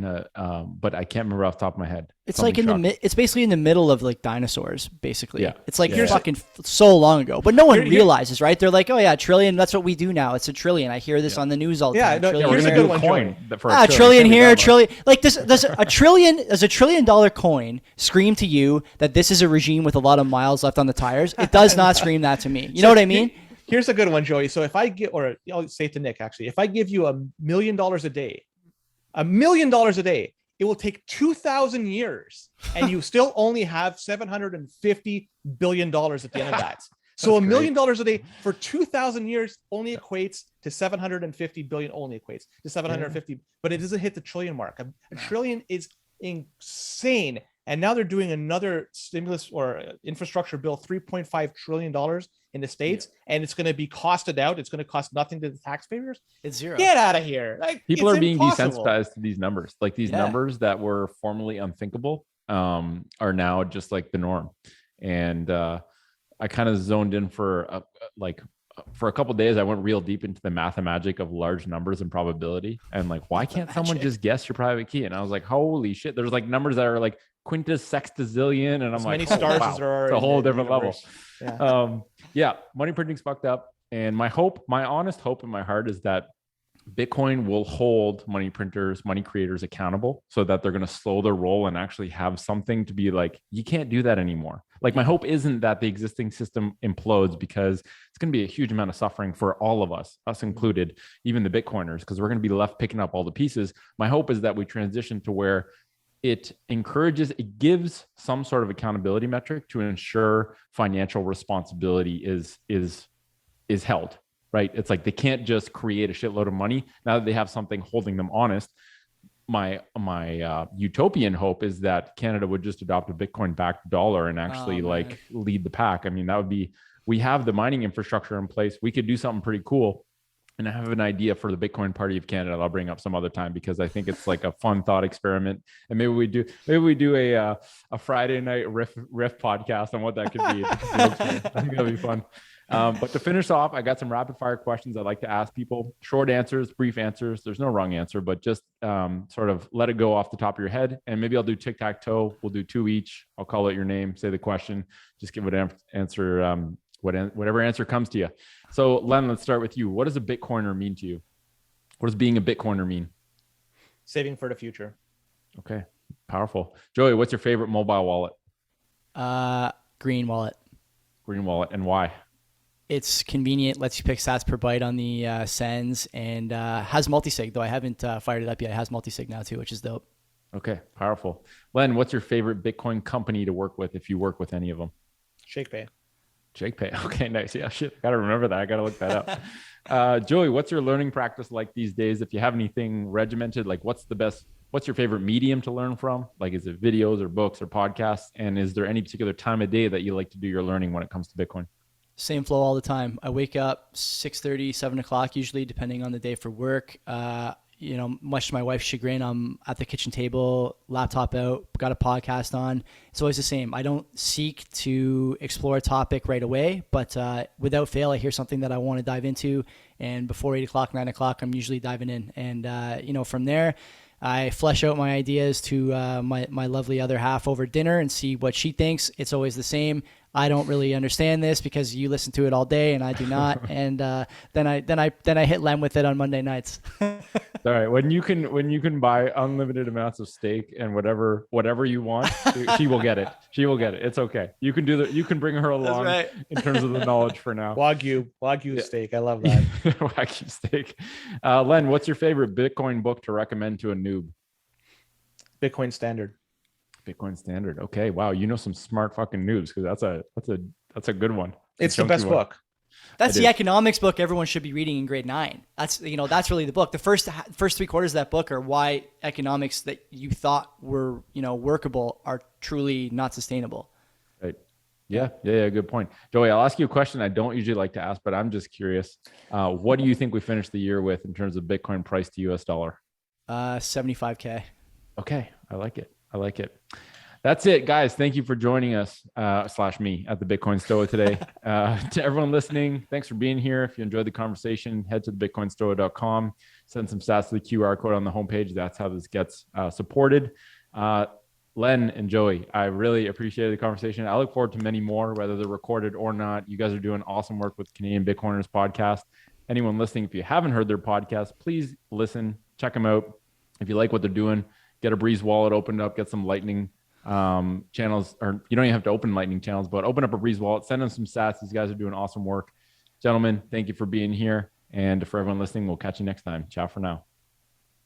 but I can't remember off the top of my head. It's like it's basically in the middle of like dinosaurs, basically. Yeah. It's like fucking so long ago, but no one realizes, right? They're like, oh yeah, trillion. That's what we do now. It's a trillion. I hear this on the news all the time. We're gonna do a coin for a trillion here, a trillion. Like does a $1 trillion coin scream to you that this is a regime with a lot of miles left on the tires? It does not scream that to me. You know what I mean? Here's a good one, Joey. So if I get, or I'll say it to Nick, actually, if I give you $1 million a day, $1 million a day, it will take 2,000 years and you still only have $750 billion at the end of that. So $1 million a day for 2,000 years only equates to 750 billion, but it doesn't hit the trillion mark. A trillion is insane. And now they're doing another stimulus or infrastructure bill, $3.5 trillion in the States, and it's going to be costed out. It's going to cost nothing to the taxpayers. It's zero. Get out of here. Like, people are being desensitized to these numbers. Like these numbers that were formerly unthinkable are now just like the norm. And I kind of zoned in for a couple of days. I went real deep into the magic of large numbers and probability. And like, why can't someone just guess your private key? And I was like, holy shit, there's like numbers that are like quintus sextillion, and I'm as like, many stars as there are. It's a whole different level. Yeah. Money printing's fucked up, and my honest hope in my heart is that Bitcoin will hold money printers, money creators accountable, so that they're going to slow their roll and actually have something to be like, you can't do that anymore. Like, my hope isn't that the existing system implodes, because it's going to be a huge amount of suffering for all of us included, even the Bitcoiners, because we're going to be left picking up all the pieces. My hope is that we transition to where it gives some sort of accountability metric to ensure financial responsibility is held, right? It's like they can't just create a shitload of money now that they have something holding them honest. My utopian hope is that Canada would just adopt a Bitcoin backed dollar and actually lead the pack. I mean, we have the mining infrastructure in place. We could do something pretty cool. And I have an idea for the Bitcoin Party of Canada that I'll bring up some other time, because I think it's like a fun thought experiment. And maybe we do a Friday night riff podcast on what that could be. I think that'll be fun. But to finish off, I got some rapid fire questions I'd like to ask people. Short answers, brief answers. There's no wrong answer, but just sort of let it go off the top of your head. And maybe I'll do tic-tac-toe. We'll do two each. I'll call it your name, say the question, just give it an answer, whatever answer comes to you. So Len, let's start with you. What does a Bitcoiner mean to you? What does being a Bitcoiner mean? Saving for the future. Okay, powerful. Joey, what's your favorite mobile wallet? Green wallet. Green wallet, and why? It's convenient, lets you pick sats per byte on the sends, and has multisig, though I haven't fired it up yet. It has multisig now too, which is dope. Okay, powerful. Len, what's your favorite Bitcoin company to work with, if you work with any of them? ShakePay. Okay, nice. Yeah, shit. I got to remember that. I got to look that Joey, what's your learning practice like these days? If you have anything regimented, like what's your favorite medium to learn from? Like, is it videos or books or podcasts? And is there any particular time of day that you like to do your learning when it comes to Bitcoin? Same flow all the time. I wake up 6:30, 7 o'clock usually, depending on the day for work. Much to my wife's chagrin, I'm at the kitchen table, laptop out, got a podcast on. It's always the same. I don't seek to explore a topic right away, but without fail, I hear something that I want to dive into. And before 8 o'clock, 9 o'clock, I'm usually diving in. And, from there, I flesh out my ideas to my lovely other half over dinner and see what she thinks. It's always the same. I don't really understand this because you listen to it all day and I do not. And then I hit Len with it on Monday nights. All right. When you can buy unlimited amounts of steak and whatever you want, she will get it. She will get it. It's okay. You can bring her along in terms of the knowledge for now. Wagyu steak. I love that. Wagyu steak. Len, what's your favorite Bitcoin book to recommend to a noob? Bitcoin Standard. Bitcoin Standard. Okay. Wow. You know some smart fucking noobs, because that's a good one. It's the best book. That's the economics book everyone should be reading in grade 9. That's really the book. The first 3 quarters of that book are why economics that you thought were, workable are truly not sustainable. Right. Yeah. Good point. Joey, I'll ask you a question I don't usually like to ask, but I'm just curious. What do you think we finished the year with in terms of Bitcoin price to US dollar? 75K. Okay. I like it. That's it, guys. Thank you for joining us, /me, at the Bitcoin Stoa today. To everyone listening, thanks for being here. If you enjoyed the conversation, head to thebitcoinstoa.com, send some stats to the QR code on the homepage. That's how this gets supported. Len and Joey, I really appreciated the conversation. I look forward to many more, whether they're recorded or not. You guys are doing awesome work with Canadian Bitcoiners podcast. Anyone listening, if you haven't heard their podcast, please listen, check them out. If you like what they're doing, get a Breeze wallet opened up, get some Lightning channels, or you don't even have to open Lightning channels, but open up a Breeze wallet, send them some stats. These guys are doing awesome work. Gentlemen, thank you for being here. And for everyone listening, we'll catch you next time. Ciao for now.